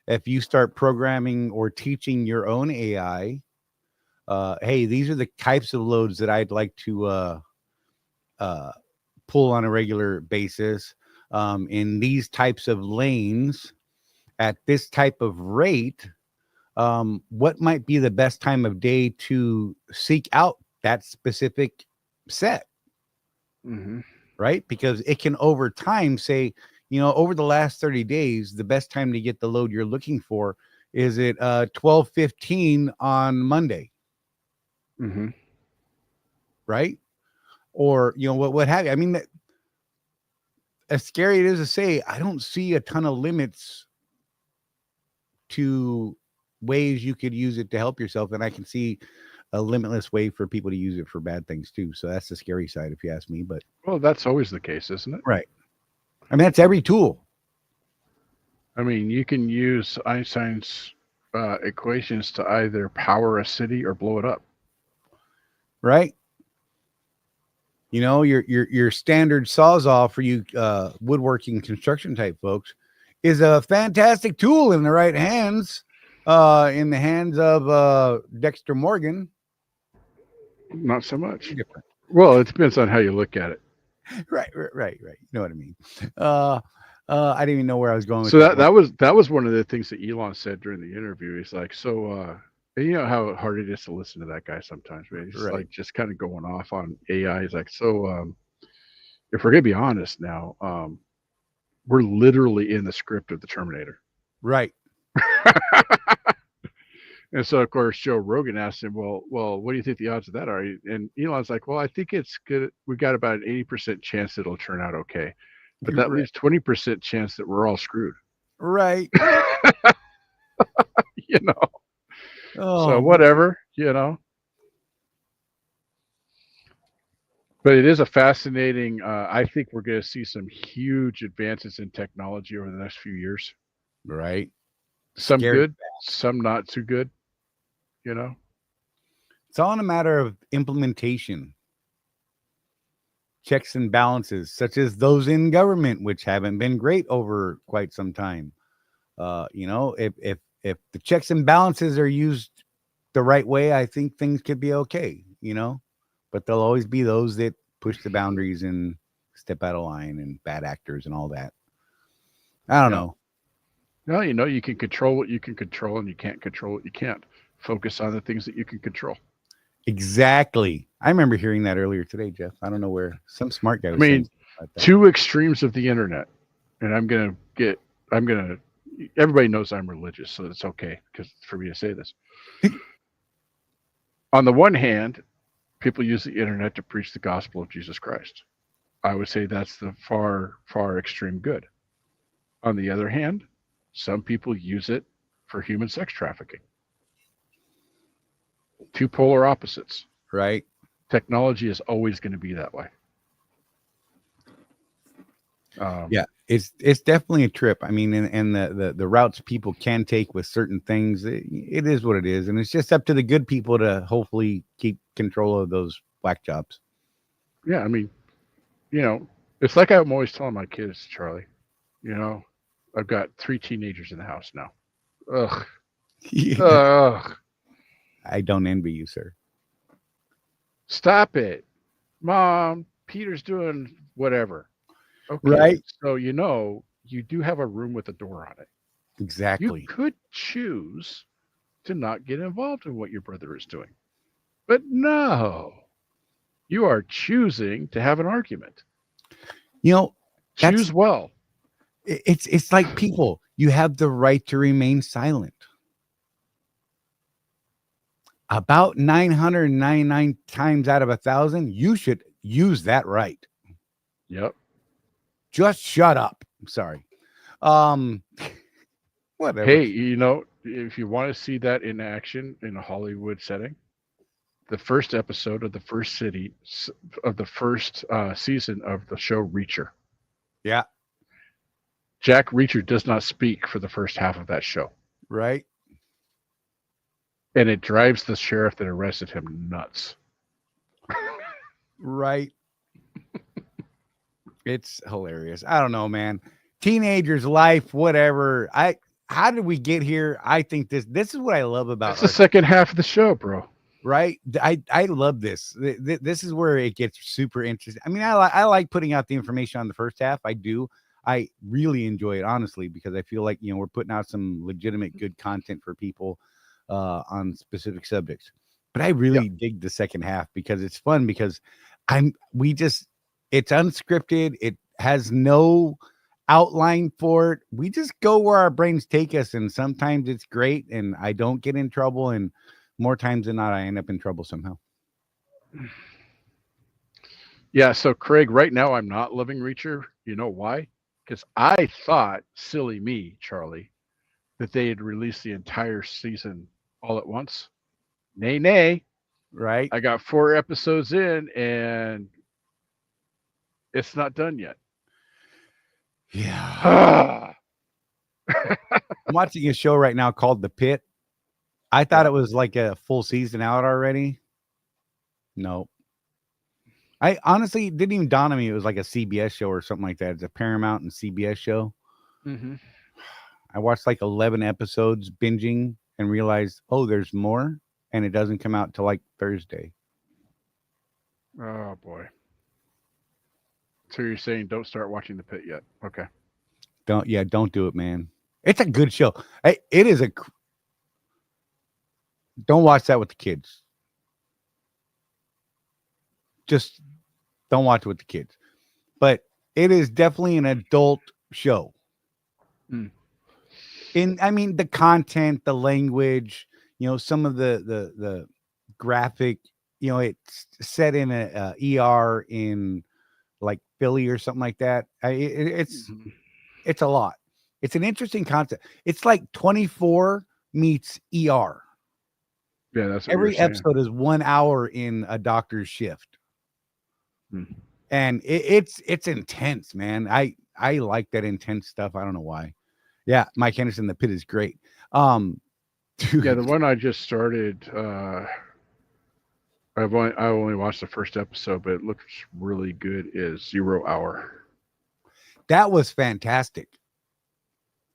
if you start programming or teaching your own AI, hey, these are the types of loads that I'd like to pull on a regular basis in these types of lanes at this type of rate. What might be the best time of day to seek out that specific set? Mm-hmm. Right? Because it can over time say, over the last 30 days, the best time to get the load you're looking for is at 12:15 on Monday. Mm-hmm. Right? Or, what have you. I mean, as scary it is to say, I don't see a ton of limits to ways you could use it to help yourself. And I can see a limitless way for people to use it for bad things too. So that's the scary side, if you ask me. But Well, that's always the case, isn't it? right. I mean, that's every tool. I mean, you can use Einstein's equations to either power a city or blow it up. Right. Your standard sawzall for you woodworking construction type folks is a fantastic tool in the right hands, in the hands of Dexter Morgan. Not so much. Different. Well, it depends on how you look at it. Right. You know what I mean? I didn't even know where I was going with So that. that was one of the things that Elon said during the interview. He's like, so you know how hard it is to listen to that guy sometimes, right? He's Right. like just kind of going off on AI. He's like, so if we're gonna be honest now, we're literally in the script of the Terminator. Right. And so, of course, Joe Rogan asked him, well, what do you think the odds of that are? And Elon's like, well, I think it's good. We got about an 80% chance it'll turn out okay, but that leaves 20% chance that we're all screwed. Right. So whatever, But it is a fascinating. I think we're going to see some huge advances in technology over the next few years. Right. Some Scary good, some not too good. It's all in a matter of implementation. Checks and balances, such as those in government, which haven't been great over quite some time. If the checks and balances are used the right way, I think things could be okay. But there'll always be those that push the boundaries and step out of line, and bad actors and all that. I don't know. Well, you can control what you can control, and you can't control what you can't. Focus on the things that you can control. Exactly. I remember hearing that earlier today, Jeff. I don't know where. Some smart guy was saying about that. Two extremes of the internet, and everybody knows I'm religious, so it's okay for me to say this. On the one hand, people use the internet to preach the gospel of Jesus Christ. I would say that's the far, far extreme good. On the other hand, some people use it for human sex trafficking. Two polar opposites. Right. Technology is always going to be that way. Yeah, it's definitely a trip. I mean, and the routes people can take with certain things, it is what it is, and it's just up to the good people to hopefully keep control of those black jobs. Yeah, I mean, it's like I'm always telling my kids, Charlie. I've got 3 teenagers in the house now. Ugh. Yeah. Ugh. I don't envy you, sir. Stop it, Mom. Peter's doing whatever. Okay, right. So you do have a room with a door on it. Exactly. You could choose to not get involved in what your brother is doing. But no, you are choosing to have an argument. You know, that's Choose well. it's like people, you have the right to remain silent. About 999 times out of 1,000, you should use that right. Yep. Just shut up. Sorry. Um, whatever. Hey, if you want to see that in action in a Hollywood setting, the first episode of the first season of the show Reacher. Yeah. Jack Reacher does not speak for the first half of that show. Right. And it drives the sheriff that arrested him nuts. Right. It's hilarious. I don't know, man. Teenagers' life, whatever. How did we get here? I think this is what I love about That's the second half of the show, bro. Right. I love this. This is where it gets super interesting. I mean, I like putting out the information on the first half. I do. I really enjoy it, honestly, because I feel like, we're putting out some legitimate good content for people on specific subjects. But I really dig the second half because it's fun, because it's unscripted. It has no outline for it. We just go where our brains take us, and sometimes it's great and I don't get in trouble, and more times than not I end up in trouble somehow. Yeah, so Craig, right now I'm not loving Reacher. You know why? Because I thought, silly me, Charlie, that they had released the entire season all at once. Nay. Right. I got 4 episodes in and it's not done yet. Yeah. I'm watching a show right now called The Pit. I thought it was like a full season out already. No. I honestly didn't even dawn on me it was like a CBS show or something like that. It's a Paramount and CBS show. Mm-hmm. I watched like 11 episodes binging and realized, there's more, and it doesn't come out till like Thursday. Oh boy. So you're saying don't start watching The Pit yet? Okay. Don't do it, man. It's a good show. Don't watch that with the kids. Just don't watch it with the kids. But it is definitely an adult show. The content, the language, some of the graphic, it's set in a ER in like Philly or something like that. It's a lot. It's an interesting concept. It's like 24 meets ER. Yeah, that's what every episode is 1 hour in a doctor's shift. And it's intense, man. I like that intense stuff. I don't know why. Yeah, Mike Henderson, The Pit is great. Dude. Yeah, the one I just started, I only watched the first episode, but it looks really good, is 0 Hour. That was fantastic.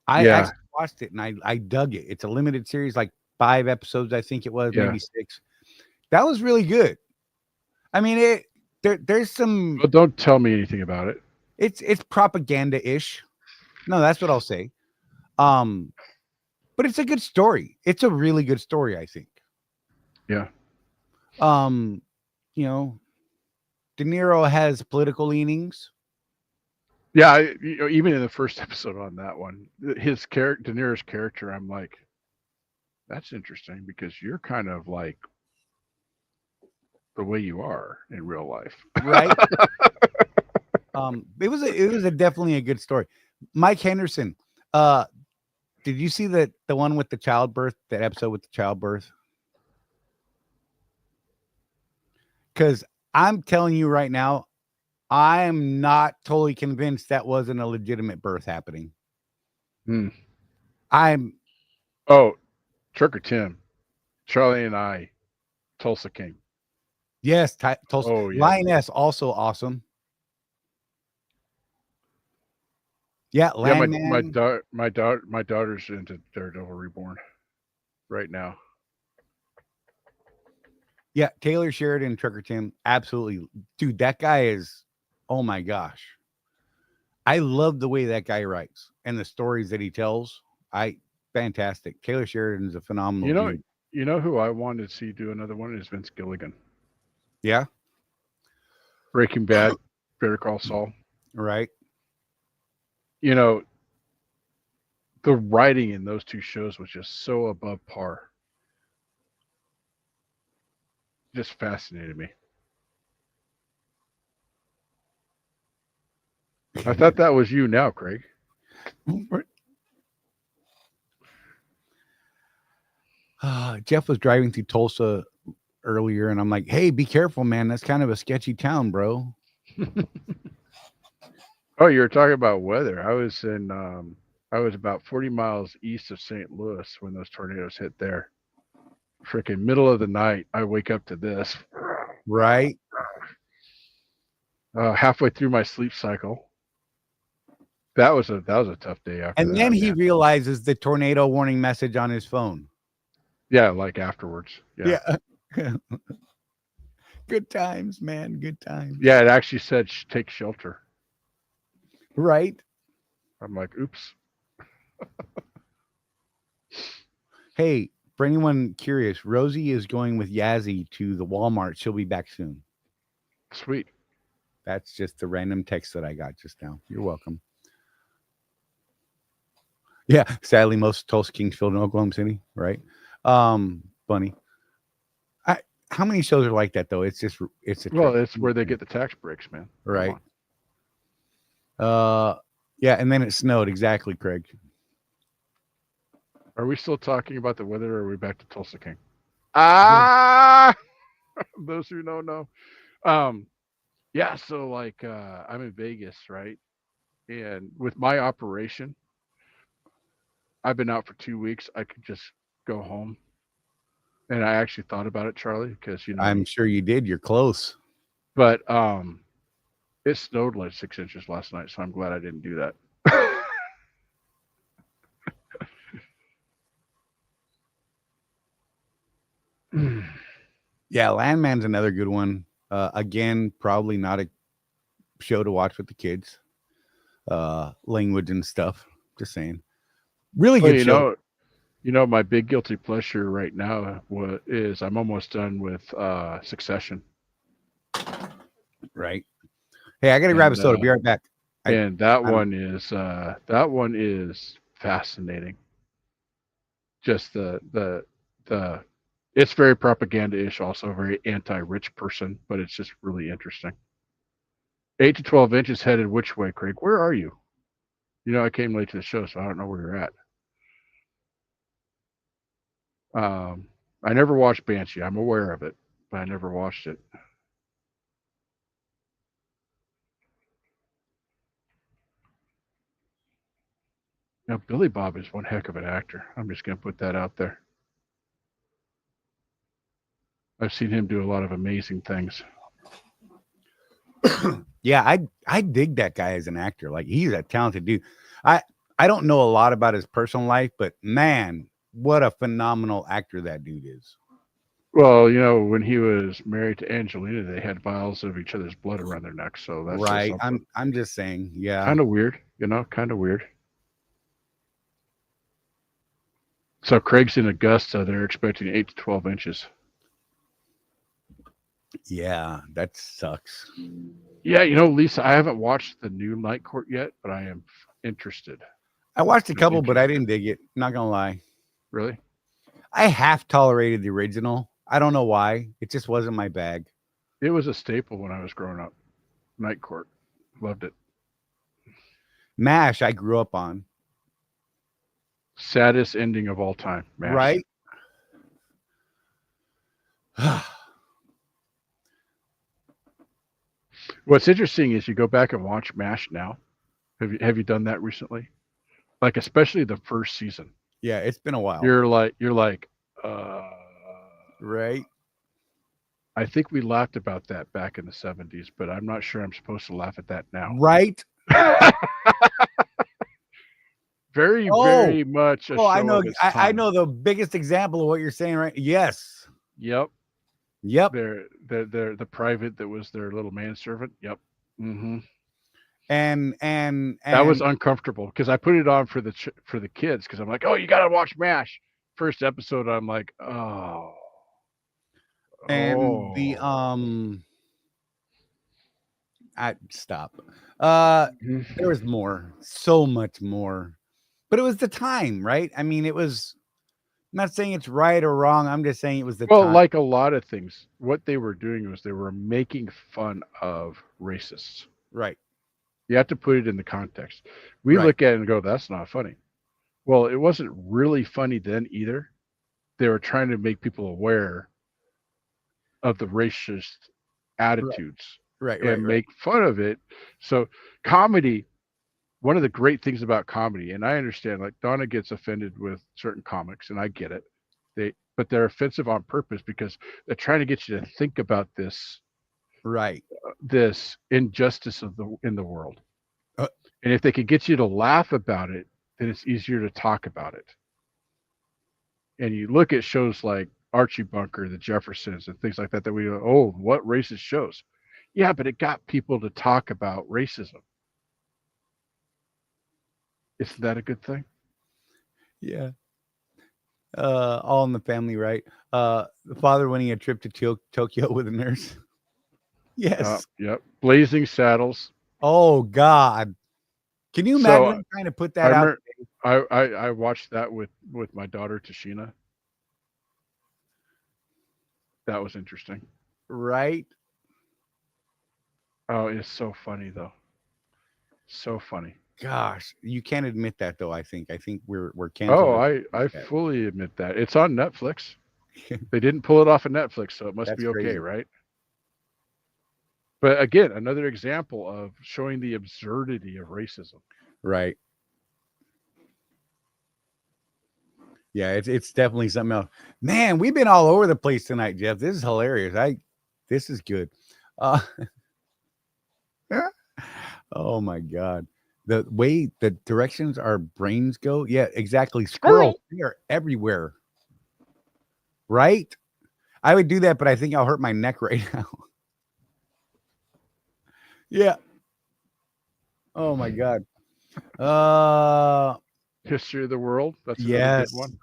I actually watched it and I dug it. It's a limited series, like 5 episodes, I think it was, maybe 6. That was really good. I mean, there's some. Well, don't tell me anything about it. It's propaganda-ish. No, that's what I'll say. But it's a good story. It's a really good story, I think. Yeah. De Niro has political leanings. Yeah, even in the first episode on that one, his character, De Niro's character, I'm like, that's interesting because you're kind of like the way you are in real life, right? It was definitely a good story. Mike Henderson, did you see the one with the childbirth? That episode with the childbirth? Because I'm telling you right now, I am not totally convinced that wasn't a legitimate birth happening. Trick or Tim, Charlie and I, Tulsa King. Yes, Tulsa. Oh, yeah. Lioness, also awesome. Yeah, my daughter's into Daredevil Reborn right now. Yeah, Taylor Sheridan, Trick or Tim, absolutely, dude. That guy is, oh my gosh, I love the way that guy writes and the stories that he tells. Fantastic. Taylor Sheridan's a phenomenal dude. You know who I wanted to see do another one is Vince Gilligan. Yeah. Breaking Bad, Better Call Saul. Right. You know, the writing in those two shows was just so above par. Just fascinated me. I thought that was you now, Craig. Jeff was driving through Tulsa earlier, and I'm like, hey, be careful, man. That's kind of a sketchy town, bro. Oh, you were talking about weather. I was about 40 miles east of St. Louis when those tornadoes hit there. Freaking middle of the night, I wake up to this. Right. Halfway through my sleep cycle. That was a tough day after and that. then he realizes the tornado warning message on his phone. Yeah, like afterwards. Yeah. Good times, man. Good times. Yeah, it actually said take shelter. Right. I'm like, oops. Hey, for anyone curious, Rosie is going with Yazzie to the Walmart. She'll be back soon. Sweet. That's just the random text that I got just now. You're welcome. Yeah, sadly, most Tulsa Kings filled in Oklahoma City, right? Funny. How many shows are like that though? It's It's where they get the tax breaks, man. Right. Yeah, and then it snowed. Exactly, Craig. Are we still talking about the weather, or are we back to Tulsa King? Those who don't know. Yeah, so like I'm in Vegas, right? And with my operation, I've been out for 2 weeks. I could just go home. And I actually thought about it, Charlie, because I'm sure you did. You're close. But it snowed like 6 inches last night, so I'm glad I didn't do that. Yeah, Landman's another good one. Again, probably not a show to watch with the kids. Language and stuff. Just saying. Really good show. My big guilty pleasure right now is I'm almost done with Succession. Right. Hey, I gotta grab a soda. Be right back. That one is fascinating. Just the it's very propaganda-ish, also very anti-rich person, but it's just really interesting. 8 to 12 inches headed which way, Craig? Where are you? I came late to the show, so I don't know where you're at. I never watched Banshee. I'm aware of it, but I never watched it. Now, Billy Bob is one heck of an actor. I'm just going to put that out there. I've seen him do a lot of amazing things. Yeah, I dig that guy as an actor. Like, he's a talented dude. I don't know a lot about his personal life, but man, what a phenomenal actor that dude is. Well, when he was married to Angelina, they had vials of each other's blood around their necks. So that's right. I'm just saying, yeah. Kind of weird, kind of weird. So Craig's in Augusta. They're expecting 8 to 12 inches. Yeah, that sucks. Yeah, Lisa, I haven't watched the new Night Court yet, but I am interested. I watched a couple, but I didn't dig it. Not gonna lie. Really? I half tolerated the original. I don't know why. It just wasn't my bag. It was a staple when I was growing up. Night Court. Loved it. MASH, I grew up on. Saddest ending of all time. MASH. Right? What's interesting is you go back and watch MASH now. Have you done that recently? Like, especially the first season. Yeah, it's been a while. You're like, right. I think we laughed about that back in the 70s, but I'm not sure I'm supposed to laugh at that now. Right. Very much. I know. I know the biggest example of what you're saying, right? Yes. Yep. Yep. They're the private that was their little manservant. Yep. Mm-hmm. and That was uncomfortable because I put it on for the kids because I'm like, oh, you gotta watch MASH. First episode, I'm like, oh, and the oh. I stop. Mhm. There was more, so much more, but it was the time, right? I mean, it was. I'm not saying it's right or wrong. I'm just saying it was the Well, time, like a lot of things, what they were doing was they were making fun of racists. right? You have to put it in the context. We Right. look at it and go, that's not funny. Well, it wasn't really funny then either. They were trying to make people aware of the racist Right. attitudes Right. and Right. make fun of it. So, comedy, one of the great things about comedy, and I understand, like Donna gets offended with certain comics, and I get it. But they're offensive on purpose because they're trying to get you to think about Right. this injustice in the world. Uh, And if they could get you to laugh about it, then it's easier to talk about it. And you look at shows like Archie Bunker, The Jeffersons, and things like that, that we go, oh, what racist shows? Yeah, but it got people to talk about racism. Isn't that a good thing? yeah. All in the Family, right? The father winning a trip to Tokyo with a nurse. Yes. Yep. Blazing Saddles. Oh God. Can you imagine So them trying to put I that out? remember I watched that with my daughter Tashina. That was interesting. Right? Oh, it's so funny though. So funny. Gosh, you can't admit that though. I think we're Oh, canceled. I fully admit that. It's on Netflix. They didn't pull it off of Netflix, so it must That's be okay, crazy. right? But again, another example of showing the absurdity of racism. Right. Yeah, it's definitely something else. Man, we've been all over the place tonight, Jeff. This is hilarious. This is good. Uh oh my God. The way the directions our brains go. Yeah, exactly. Squirrels, they are everywhere. Right? I would do that, but I think I'll hurt my neck right now. Yeah. Oh my God. History of the World. That's another Yes. good one.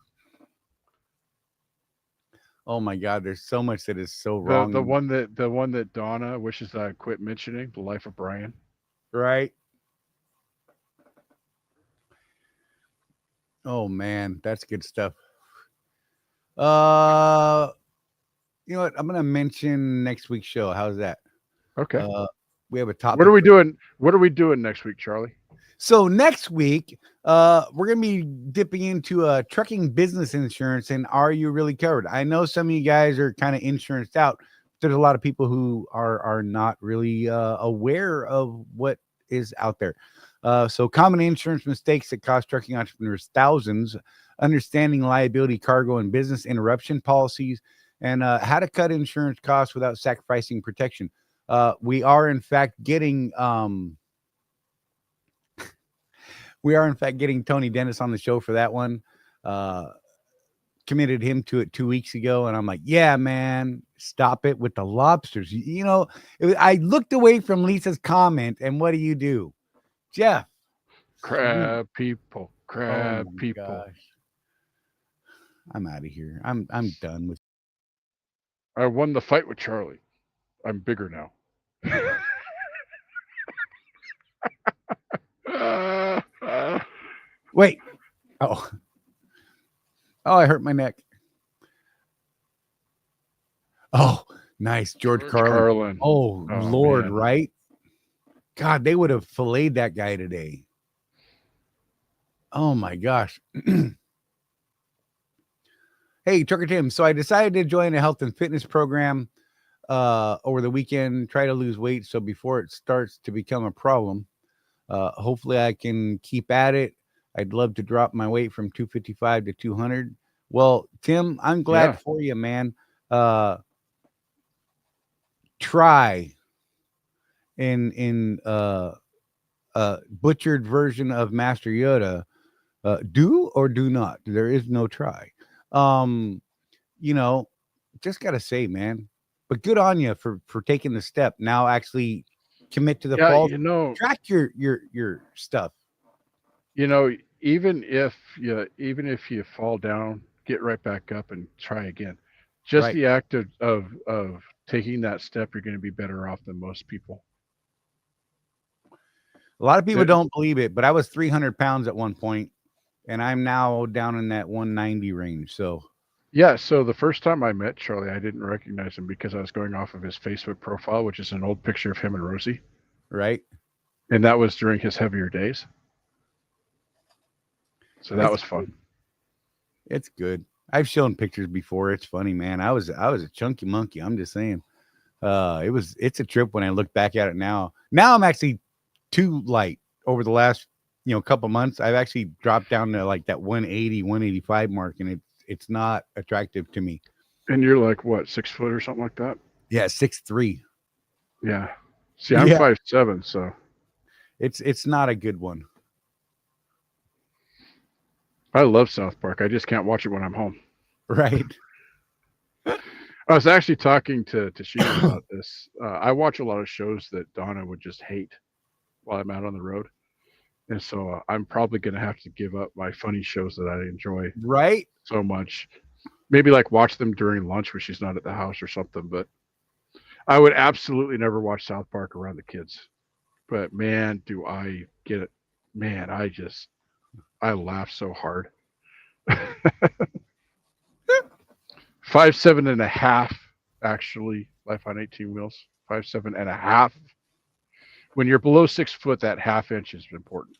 Oh my God, there's so much that is so The wrong. the one that Donna wishes I quit mentioning, The Life of Brian. Right? Oh man, that's good stuff. You know what? I'm gonna mention next week's show. How's that? Okay. We have a topic. What are we doing? What are we doing next week, Charlie? So next week, we're gonna be dipping into trucking business insurance and are you really covered? I know some of you guys are kind of insuranced out. There's a lot of people who are not really aware of what is out there. So common insurance mistakes that cost trucking entrepreneurs thousands, understanding liability, cargo, and business interruption policies, and how to cut insurance costs without sacrificing protection. We are in fact getting Tony Dennis on the show for that one. Committed him to it 2 weeks ago, and I'm like, yeah, man, stop it with the lobsters. You know, I looked away from Lisa's comment, and what do? Jeff. Crab people. Oh Crab my people. gosh. I'm out of here. I'm done with. I won the fight with Charlie. I'm bigger now. Wait. Oh, I hurt my neck. Oh, nice. George Carlin. Oh, Lord, man. right? God, they would have filleted that guy today. Oh my gosh. Hey, Trucker Tim. So I decided to join a health and fitness program over the weekend, try to lose weight. So before it starts to become a problem, hopefully I can keep at it. I'd love to drop my weight from 255 to 200. Well, Tim, I'm glad for you, man. Try in butchered version of Master Yoda, do or do not. There is no try. You know, just gotta say, man. But good on you for taking the step. Now actually commit to the Yeah, fall. you know, Track your stuff. you know, even if you fall down, get right back up and try again. Just Right. the act of taking that step, you're going to be better off than most people. A lot of people There- don't believe it, but I was 300 pounds at one point, and I'm now down in that 190 range. So Yeah, so the first time I met Charlie, I didn't recognize him because I was going off of his Facebook profile, which is an old picture of him and Rosie, right. and that was during his heavier days. So that It's was fun. It's good. I've shown pictures before. It's funny, man. I was a chunky monkey. I'm just saying. It's a trip when I look back at it now. Now I'm actually too light. Over the last couple months, I've actually dropped down to like that 180, 185 mark, and it's not attractive to me. And you're like what, 6 foot or something like that? Yeah, 6'3". Yeah. See, I'm Yeah. 5'7", so It's not a good one. I love South Park. I just can't watch it when I'm home. Right. I was actually talking to Sheila about this. I watch a lot of shows that Donna would just hate while I'm out on the road. And so I'm probably going to have to give up my funny shows that I enjoy Right. so much. Maybe like watch them during lunch when she's not at the house or something. But I would absolutely never watch South Park around the kids. But man, do I get it. Man, I laugh so hard. 5'7.5", actually, Life on 18 Wheels. 5'7.5". When you're below 6 foot, that half inch is important.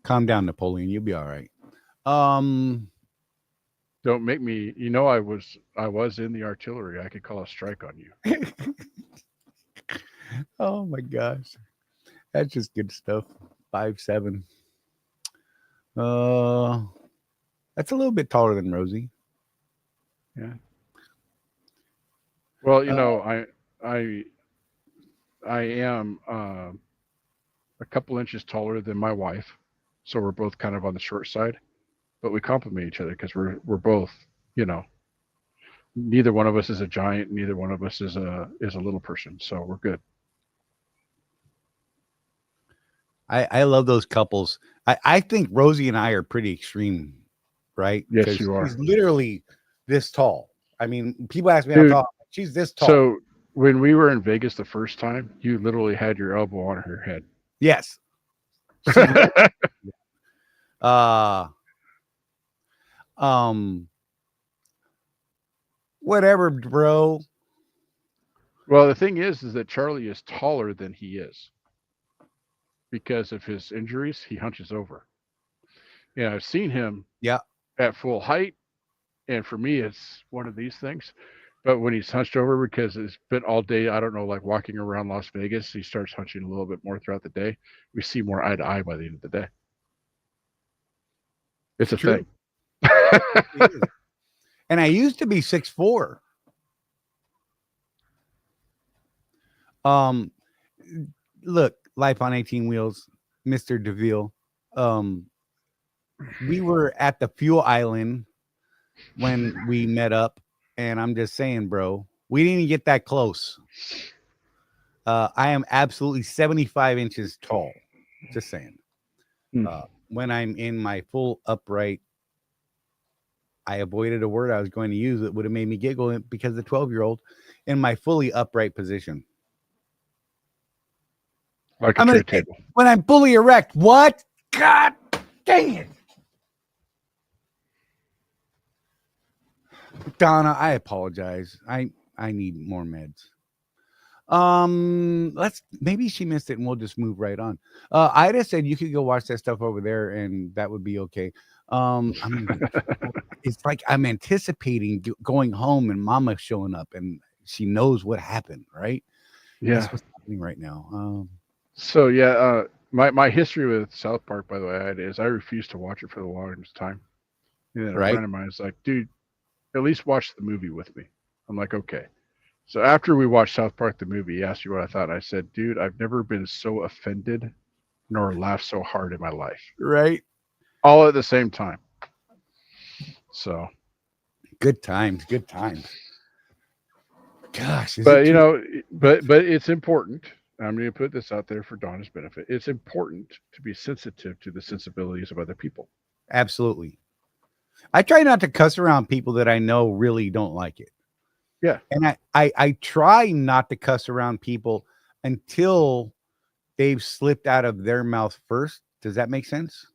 Calm down, Napoleon. You'll be all right. Don't make me. I was in the artillery. I could call a strike on you. Oh my gosh. That's just good stuff. 5'7". That's a little bit taller than Rosie. Yeah. Well, I am a couple inches taller than my wife, so we're both kind of on the short side, but we complement each other because we're both, neither one of us is a giant, neither one of us is a little person, so we're good. I love those couples. I think Rosie and I are pretty extreme, right? Yes, 'Cause you are. She's literally this tall. I mean, people ask me Dude, how tall. She's this tall. So when we were in Vegas the first time, you literally had your elbow on her head. Yes. Whatever, bro. Well, the thing is that Charlie is taller than he is. Because of his injuries, he hunches over. Yeah, I've seen him at full height, and for me, it's one of these things. But when he's hunched over because it's been all day, I don't know, like walking around Las Vegas, he starts hunching a little bit more throughout the day. We see more eye to eye by the end of the day. It's a True. thing. And I used to be 6'4". Look, Life on 18 Wheels, Mr. DeVille. We were at the fuel island when we met up, and I'm just saying, bro, we didn't even get that close. I am absolutely 75 inches tall. Just saying. When I'm in my full upright, I avoided a word I was going to use that would have made me giggle because the 12-year-old in my fully upright position. Like a tray table. When I'm fully erect, what? God dang it. Donna, I apologize. I need more meds. Maybe she missed it and we'll just move right on. Ida said you could go watch that stuff over there and that would be okay. It's like I'm anticipating going home and Mama showing up and she knows what happened, right? Yeah. That's what's happening right now. So my history with South Park, by the way, is I refused to watch it for the longest time. And then a friend of mine is like, dude, at least watch the movie with me. I'm like, okay. So after we watched South Park the movie, he asked me what I thought. I said, dude, I've never been so offended nor laughed so hard in my life. Right. All at the same time. So good times. Gosh. But but it's important I'm going to put this out there for Donna's benefit. It's important to be sensitive to the sensibilities of other people. Absolutely. I try not to cuss around people that I know really don't like it. Yeah. And I try not to cuss around people until they've slipped out of their mouth first. Does that make sense?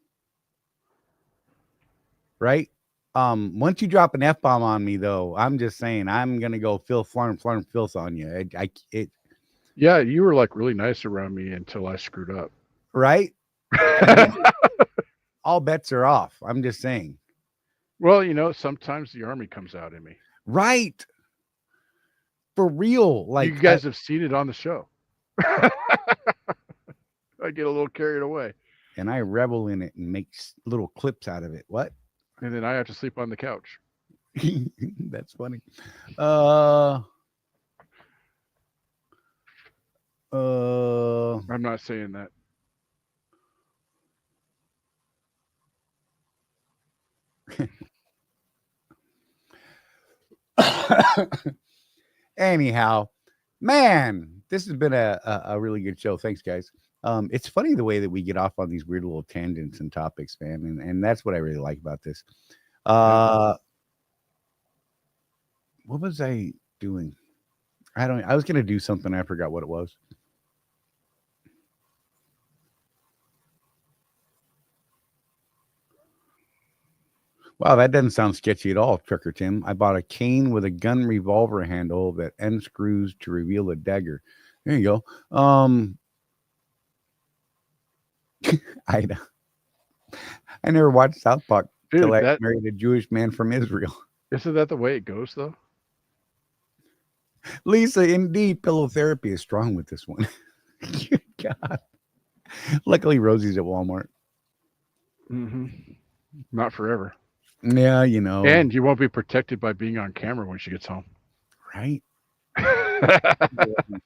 Right? Once you drop an F-bomb on me, though, I'm just saying I'm gonna go filth on you. Yeah, you were like really nice around me until I screwed up. Right? All bets are off. I'm just saying. Well, sometimes the army comes out in me. Right. For real. Like you guys have seen it on the show. I get a little carried away. And I revel in it and make little clips out of it. What? And then I have to sleep on the couch. That's funny. I'm not saying that. Anyhow, man, this has been a really good show. Thanks, guys. It's funny the way that we get off on these weird little tangents and topics, man, and that's what I really like about this. What was I doing? I was gonna do something. I forgot what it was. Wow, that doesn't sound sketchy at all, Trucker Tim. I bought a cane with a gun revolver handle that unscrews to reveal a dagger. There you go. I never watched South Park until I married a Jewish man from Israel. Isn't that the way it goes, though? Lisa, indeed, pillow therapy is strong with this one. Good God. Luckily, Rosie's at Walmart. Mm-hmm. Not forever. Yeah, And you won't be protected by being on camera when she gets home. Right?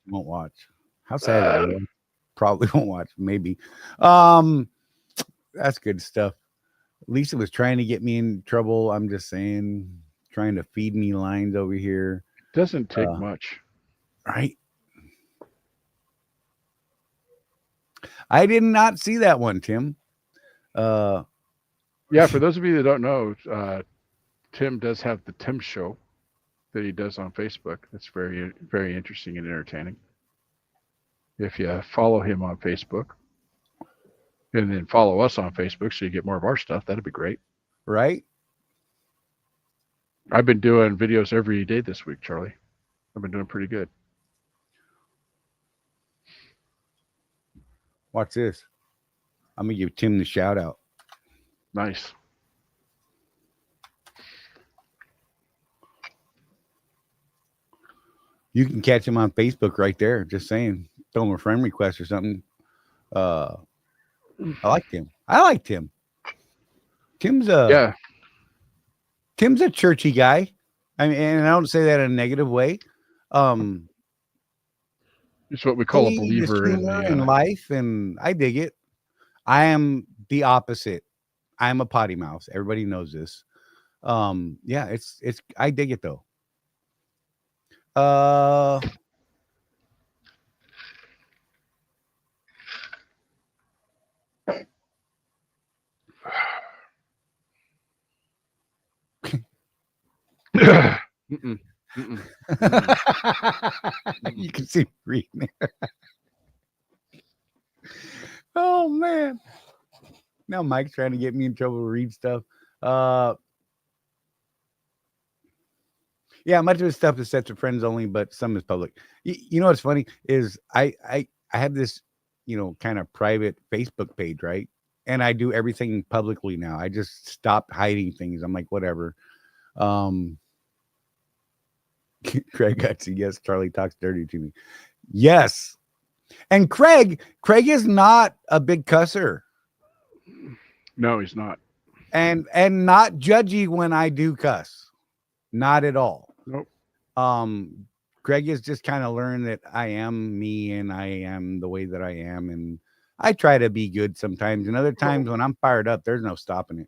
Won't watch. How sad is that? Probably won't watch. Maybe. That's good stuff. Lisa was trying to get me in trouble. I'm just saying, trying to feed me lines over here. Doesn't take much. Right? I did not see that one, Tim. Yeah, for those of you that don't know, Tim does have the Tim Show that he does on Facebook. That's very, very interesting and entertaining. If you follow him on Facebook and then follow us on Facebook so you get more of our stuff, that'd be great. Right? I've been doing videos every day this week, Charlie. I've been doing pretty good. Watch this. I'm going to give Tim the shout out. Nice. You can catch him on Facebook right there. Just saying. Throw him a friend request or something. I like Tim. Tim's a churchy guy. I mean, and I don't say that in a negative way. It's what we call a believer in life, and I dig it. I am the opposite. I'm a potty mouth. Everybody knows this. Yeah, it's I dig it though. You can see me reading it. Oh man. Now Mike's trying to get me in trouble to read stuff. Yeah, much of his stuff is set to friends only, but some is public. You know what's funny is I have this, kind of private Facebook page, right? And I do everything publicly now. I just stopped hiding things. I'm like, whatever. Craig got to yes, Charlie talks dirty to me. Yes. And Craig is not a big cusser. No, he's not. And not judgy when I do cuss. Not at all. Nope. Craig has just kind of learned that I am me and I am the way that I am. And I try to be good sometimes. And other times when I'm fired up, there's no stopping it.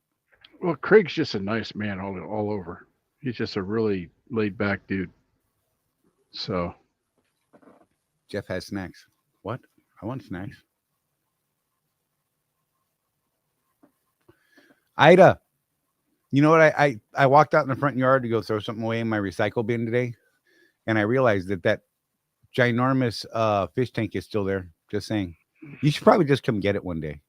Well, Craig's just a nice man all over. He's just a really laid back dude. So Jeff has snacks. What? I want snacks. Ida, you know what? I walked out in the front yard to go throw something away in my recycle bin today, and I realized that ginormous fish tank is still there. Just saying. You should probably just come get it one day.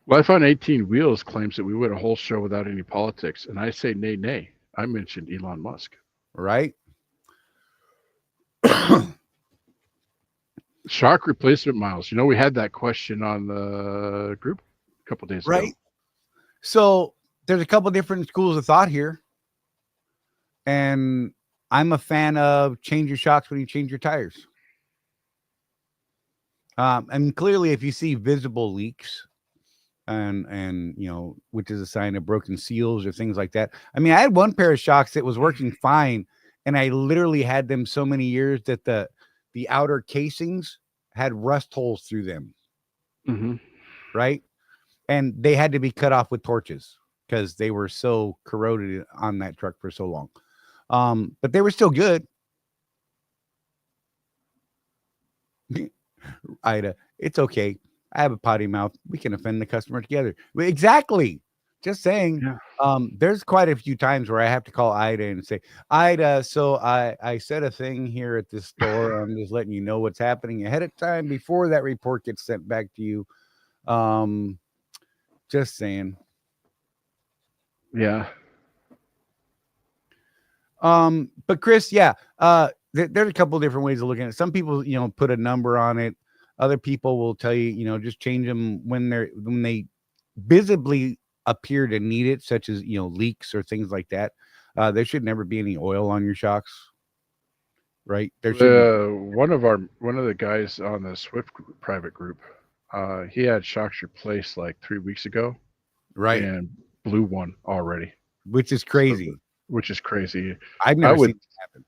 Life on 18 Wheels claims that we went a whole show without any politics, and I say nay, nay. I mentioned Elon Musk. Right? Shock replacement miles. You know, we had that question on the group a couple days ago. Right. So there's a couple different schools of thought here. And I'm a fan of change your shocks when you change your tires. And clearly, if you see visible leaks and you know, which is a sign of broken seals or things like that. I mean, I had one pair of shocks that was working fine, and I literally had them so many years that the outer casings had rust holes through them. Mm-hmm. Right. And they had to be cut off with torches because they were so corroded on that truck for so long. But they were still good. Ida, it's okay. I have a potty mouth. We can offend the customer together. Exactly. Just saying. Yeah. There's quite a few times where I have to call Ida and say, Ida, so I said a thing here at this store. I'm just letting you know what's happening ahead of time before that report gets sent back to you. Just saying. Yeah. But Chris, yeah, there's a couple different ways of looking at it. Some people, you know, put a number on it. Other people will tell you, you know, just change them when they visibly appear to need it, such as, you know, leaks or things like that. There should never be any oil on your shocks, right? There should one of the guys on the Swift private group, he had shocks replaced like 3 weeks ago, right, and blew one already, which is crazy. I've never seen it happen.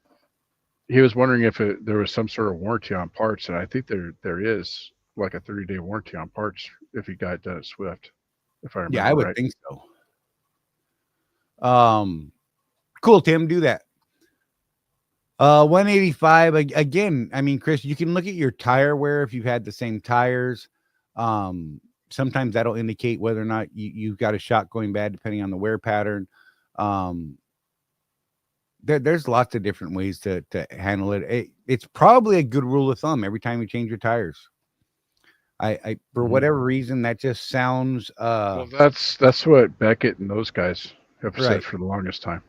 He was wondering if there was some sort of warranty on parts, and I think there is like a 30-day warranty on parts if you got it done at Swift. If I remember, yeah, I would think so. Cool, Tim, do that. 185 again. I mean, Chris, you can look at your tire wear if you've had the same tires. Sometimes that'll indicate whether or not you've got a shock going bad, depending on the wear pattern. There's lots of different ways to handle it. It's probably a good rule of thumb every time you change your tires. I for whatever reason, that just sounds well, that's what Beckett and those guys have said for the longest time.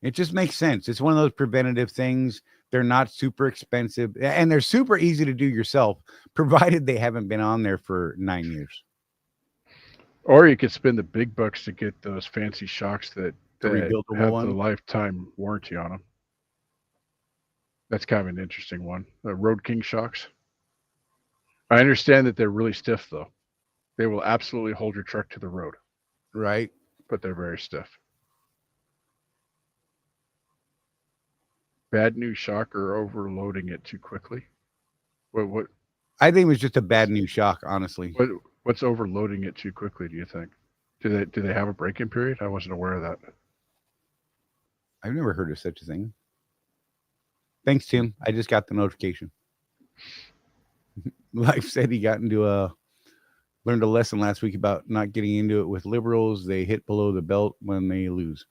It just makes sense. It's one of those preventative things. They're not super expensive, and they're super easy to do yourself, provided they haven't been on there for 9 years. Or you could spend the big bucks to get those fancy shocks that have rebuildable the lifetime warranty on them. That's kind of an interesting one. The Road King shocks. I understand that they're really stiff, though. They will absolutely hold your truck to the road. Right. But they're very stiff. Bad new shock or overloading it too quickly? What? I think it was just a bad new shock, honestly. What's overloading it too quickly, do you think? Do they have a break-in period? I wasn't aware of that. I've never heard of such a thing. Thanks, Tim. I just got the notification. Life said he learned a lesson last week about not getting into it with liberals. They hit below the belt when they lose.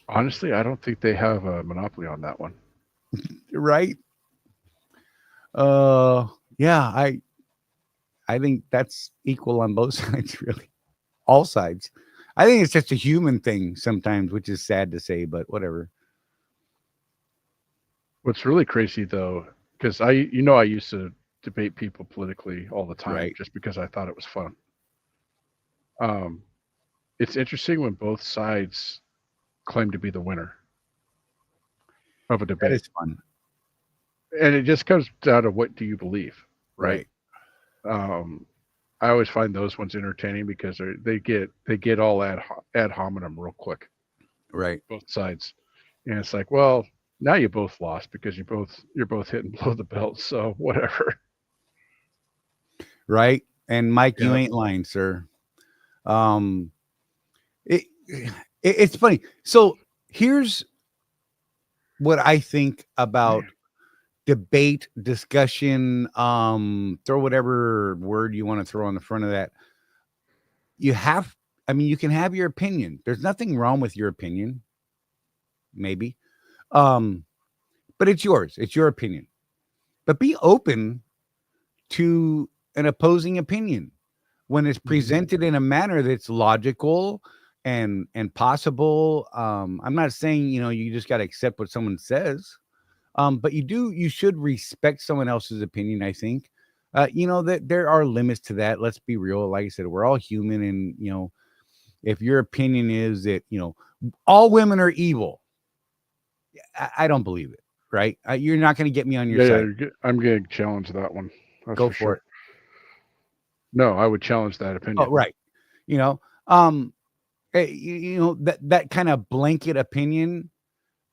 Honestly, I don't think they have a monopoly on that one. Right? Yeah, I think that's equal on both sides, really. All sides. I think it's just a human thing sometimes, which is sad to say, but whatever. What's really crazy, though, because I used to debate people politically all the time, just because I thought it was fun. It's interesting when both sides claim to be the winner of a debate. That is fun. And it just comes down to what do you believe, right? I always find those ones entertaining because they get all ad hominem real quick, right? Both sides, and it's like, well, now you both lost because you're both hitting below the belt, so whatever, right? And Mike, you ain't lying, sir. It's funny. So here's what I think about debate, discussion, throw whatever word you want to throw on the front of that. You can have your opinion. There's nothing wrong with your opinion. Maybe. But it's yours. It's your opinion. But be open to an opposing opinion when it's presented in a manner that's logical and possible. I'm not saying, you just got to accept what someone says. But you should respect someone else's opinion, I think. That there are limits to that. Let's be real. Like I said, we're all human. And, if your opinion is that, all women are evil, I don't believe it. Right. You're not going to get me on your side. Yeah, I'm going to challenge that one. That's Go for it. No, I would challenge that opinion. Oh, right. That kind of blanket opinion.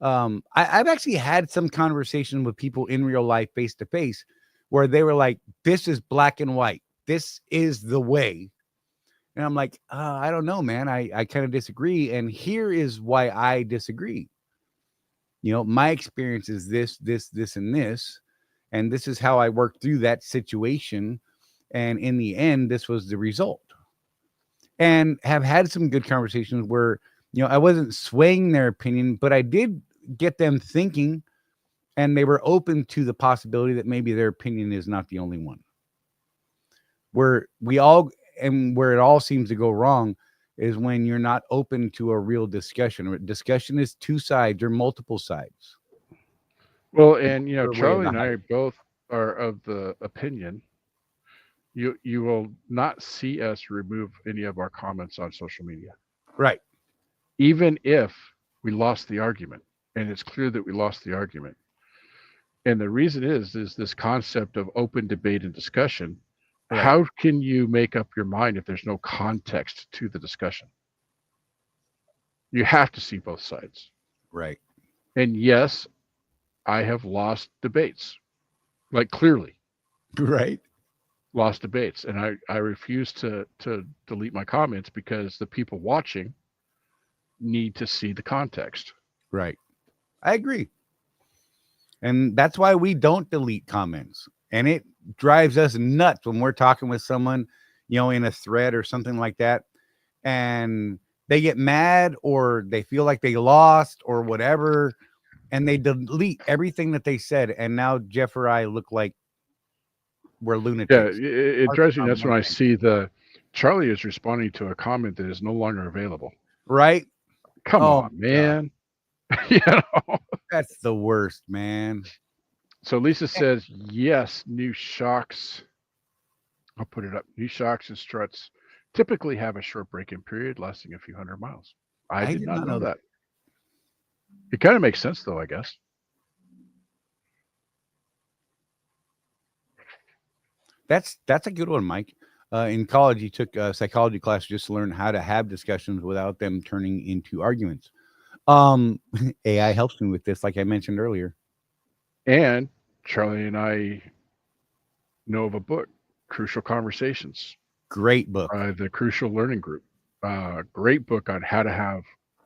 I've actually had some conversation with people in real life, face to face, where they were like, this is black and white. This is the way. And I'm like, I don't know, man. I kind of disagree. And here is why I disagree. My experience is this, and this. And this is how I worked through that situation. And in the end, this was the result. And have had some good conversations where, I wasn't swaying their opinion, but I did get them thinking, and they were open to the possibility that maybe their opinion is not the only one. Where it all seems to go wrong is when you're not open to a real discussion. Discussion is two sides or multiple sides. Well, and Charlie and I both are of the opinion you will not see us remove any of our comments on social media. Right. Even if we lost the argument, and it's clear that we lost the argument. And the reason is this concept of open debate and discussion. Right. How can you make up your mind if there's no context to the discussion? You have to see both sides. Right. And yes, I have lost debates, like clearly. Right. Lost debates. And I refuse to delete my comments because the people watching need to see the context. Right. I agree. And that's why we don't delete comments. And it drives us nuts when we're talking with someone, in a thread or something like that. And they get mad or they feel like they lost or whatever. And they delete everything that they said. And now Jeff or I look like we're lunatics. Yeah, it drives me nuts when I see Charlie is responding to a comment that is no longer available. Right? Come on, man. That's the worst, man. So Lisa says, yes, new shocks. I'll put it up. New shocks and struts typically have a short break-in period lasting a few hundred miles. I did not know that. It kind of makes sense, though, I guess. That's a good one, Mike. In college, you took a psychology class just to learn how to have discussions without them turning into arguments. AI helps me with this, like I mentioned earlier. And Charlie and I know of a book, Crucial Conversations. Great book. The Crucial Learning Group. Great book on how to have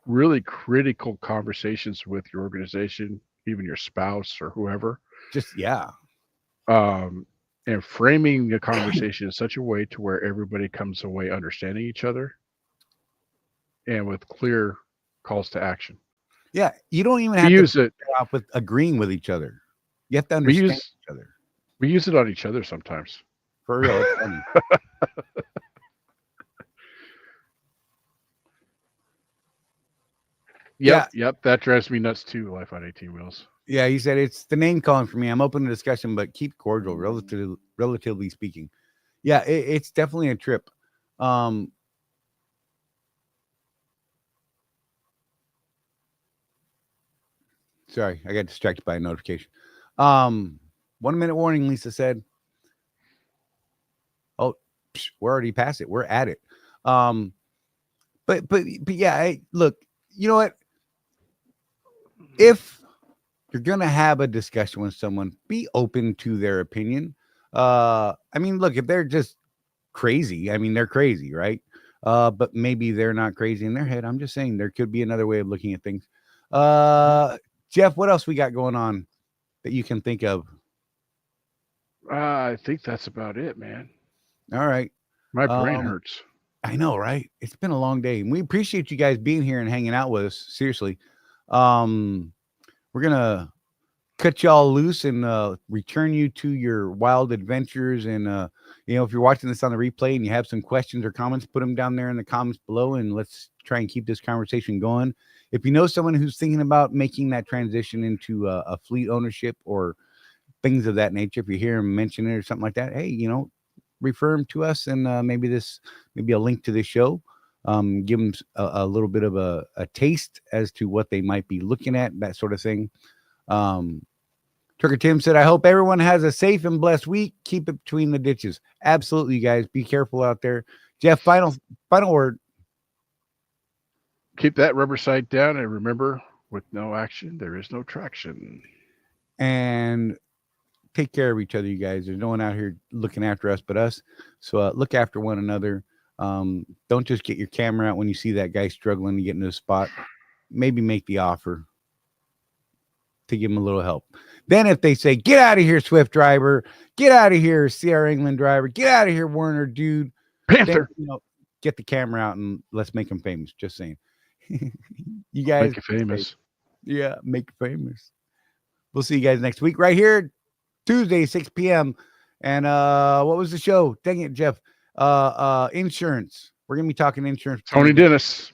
really critical conversations with your organization, even your spouse or whoever. And framing the conversation in such a way to where everybody comes away understanding each other and with clear calls to action. Yeah, you don't even have to start off with agreeing with each other. You have to understand each other. We use it on each other sometimes. For real, it's funny. Yep. That drives me nuts too, Life on 18 Wheels. Yeah, he said it's the name calling for me. I'm open to discussion, but keep cordial, relatively speaking. Yeah, it's definitely a trip. Sorry, I got distracted by a notification. 1 minute warning, Lisa said. Oh, we're already past it. We're at it. But yeah, look, you know what? If you're going to have a discussion with someone, be open to their opinion. Look, if they're just crazy, they're crazy, right? But maybe they're not crazy in their head. I'm just saying there could be another way of looking at things. Jeff, what else we got going on that you can think of? I think that's about it, man. All right. My brain Um, hurts. I know, right? It's been a long day, and we appreciate you guys being here and hanging out with us. Seriously, we're gonna cut y'all loose and return you to your wild adventures. And if you're watching this on the replay and you have some questions or comments, put them down there in the comments below, and let's try and keep this conversation going. If you know someone who's thinking about making that transition into a fleet ownership or things of that nature, if you hear them mention it or something like that, hey, refer them to us, and maybe a link to this show. Give them a little bit of a taste as to what they might be looking at, that sort of thing. Trucker Tim said, I hope everyone has a safe and blessed week. Keep it between the ditches. Absolutely, you guys. Be careful out there. Jeff, final word. Keep that rubber side down, and remember, with no action, there is no traction. And take care of each other, you guys. There's no one out here looking after us but us. So look after one another. Don't just get your camera out when you see that guy struggling to get into a spot. Maybe make the offer to give him a little help. Then if they say, get out of here, Swift driver, get out of here, Sierra England driver, get out of here, Werner dude, Panther, then, get the camera out and let's make him famous. Just saying. You guys make you famous. Yeah, make you famous. We'll see you guys next week right here, Tuesday, 6 p.m. And what was the show? Dang it, Jeff. Insurance. We're gonna be talking insurance. Tony Dennis.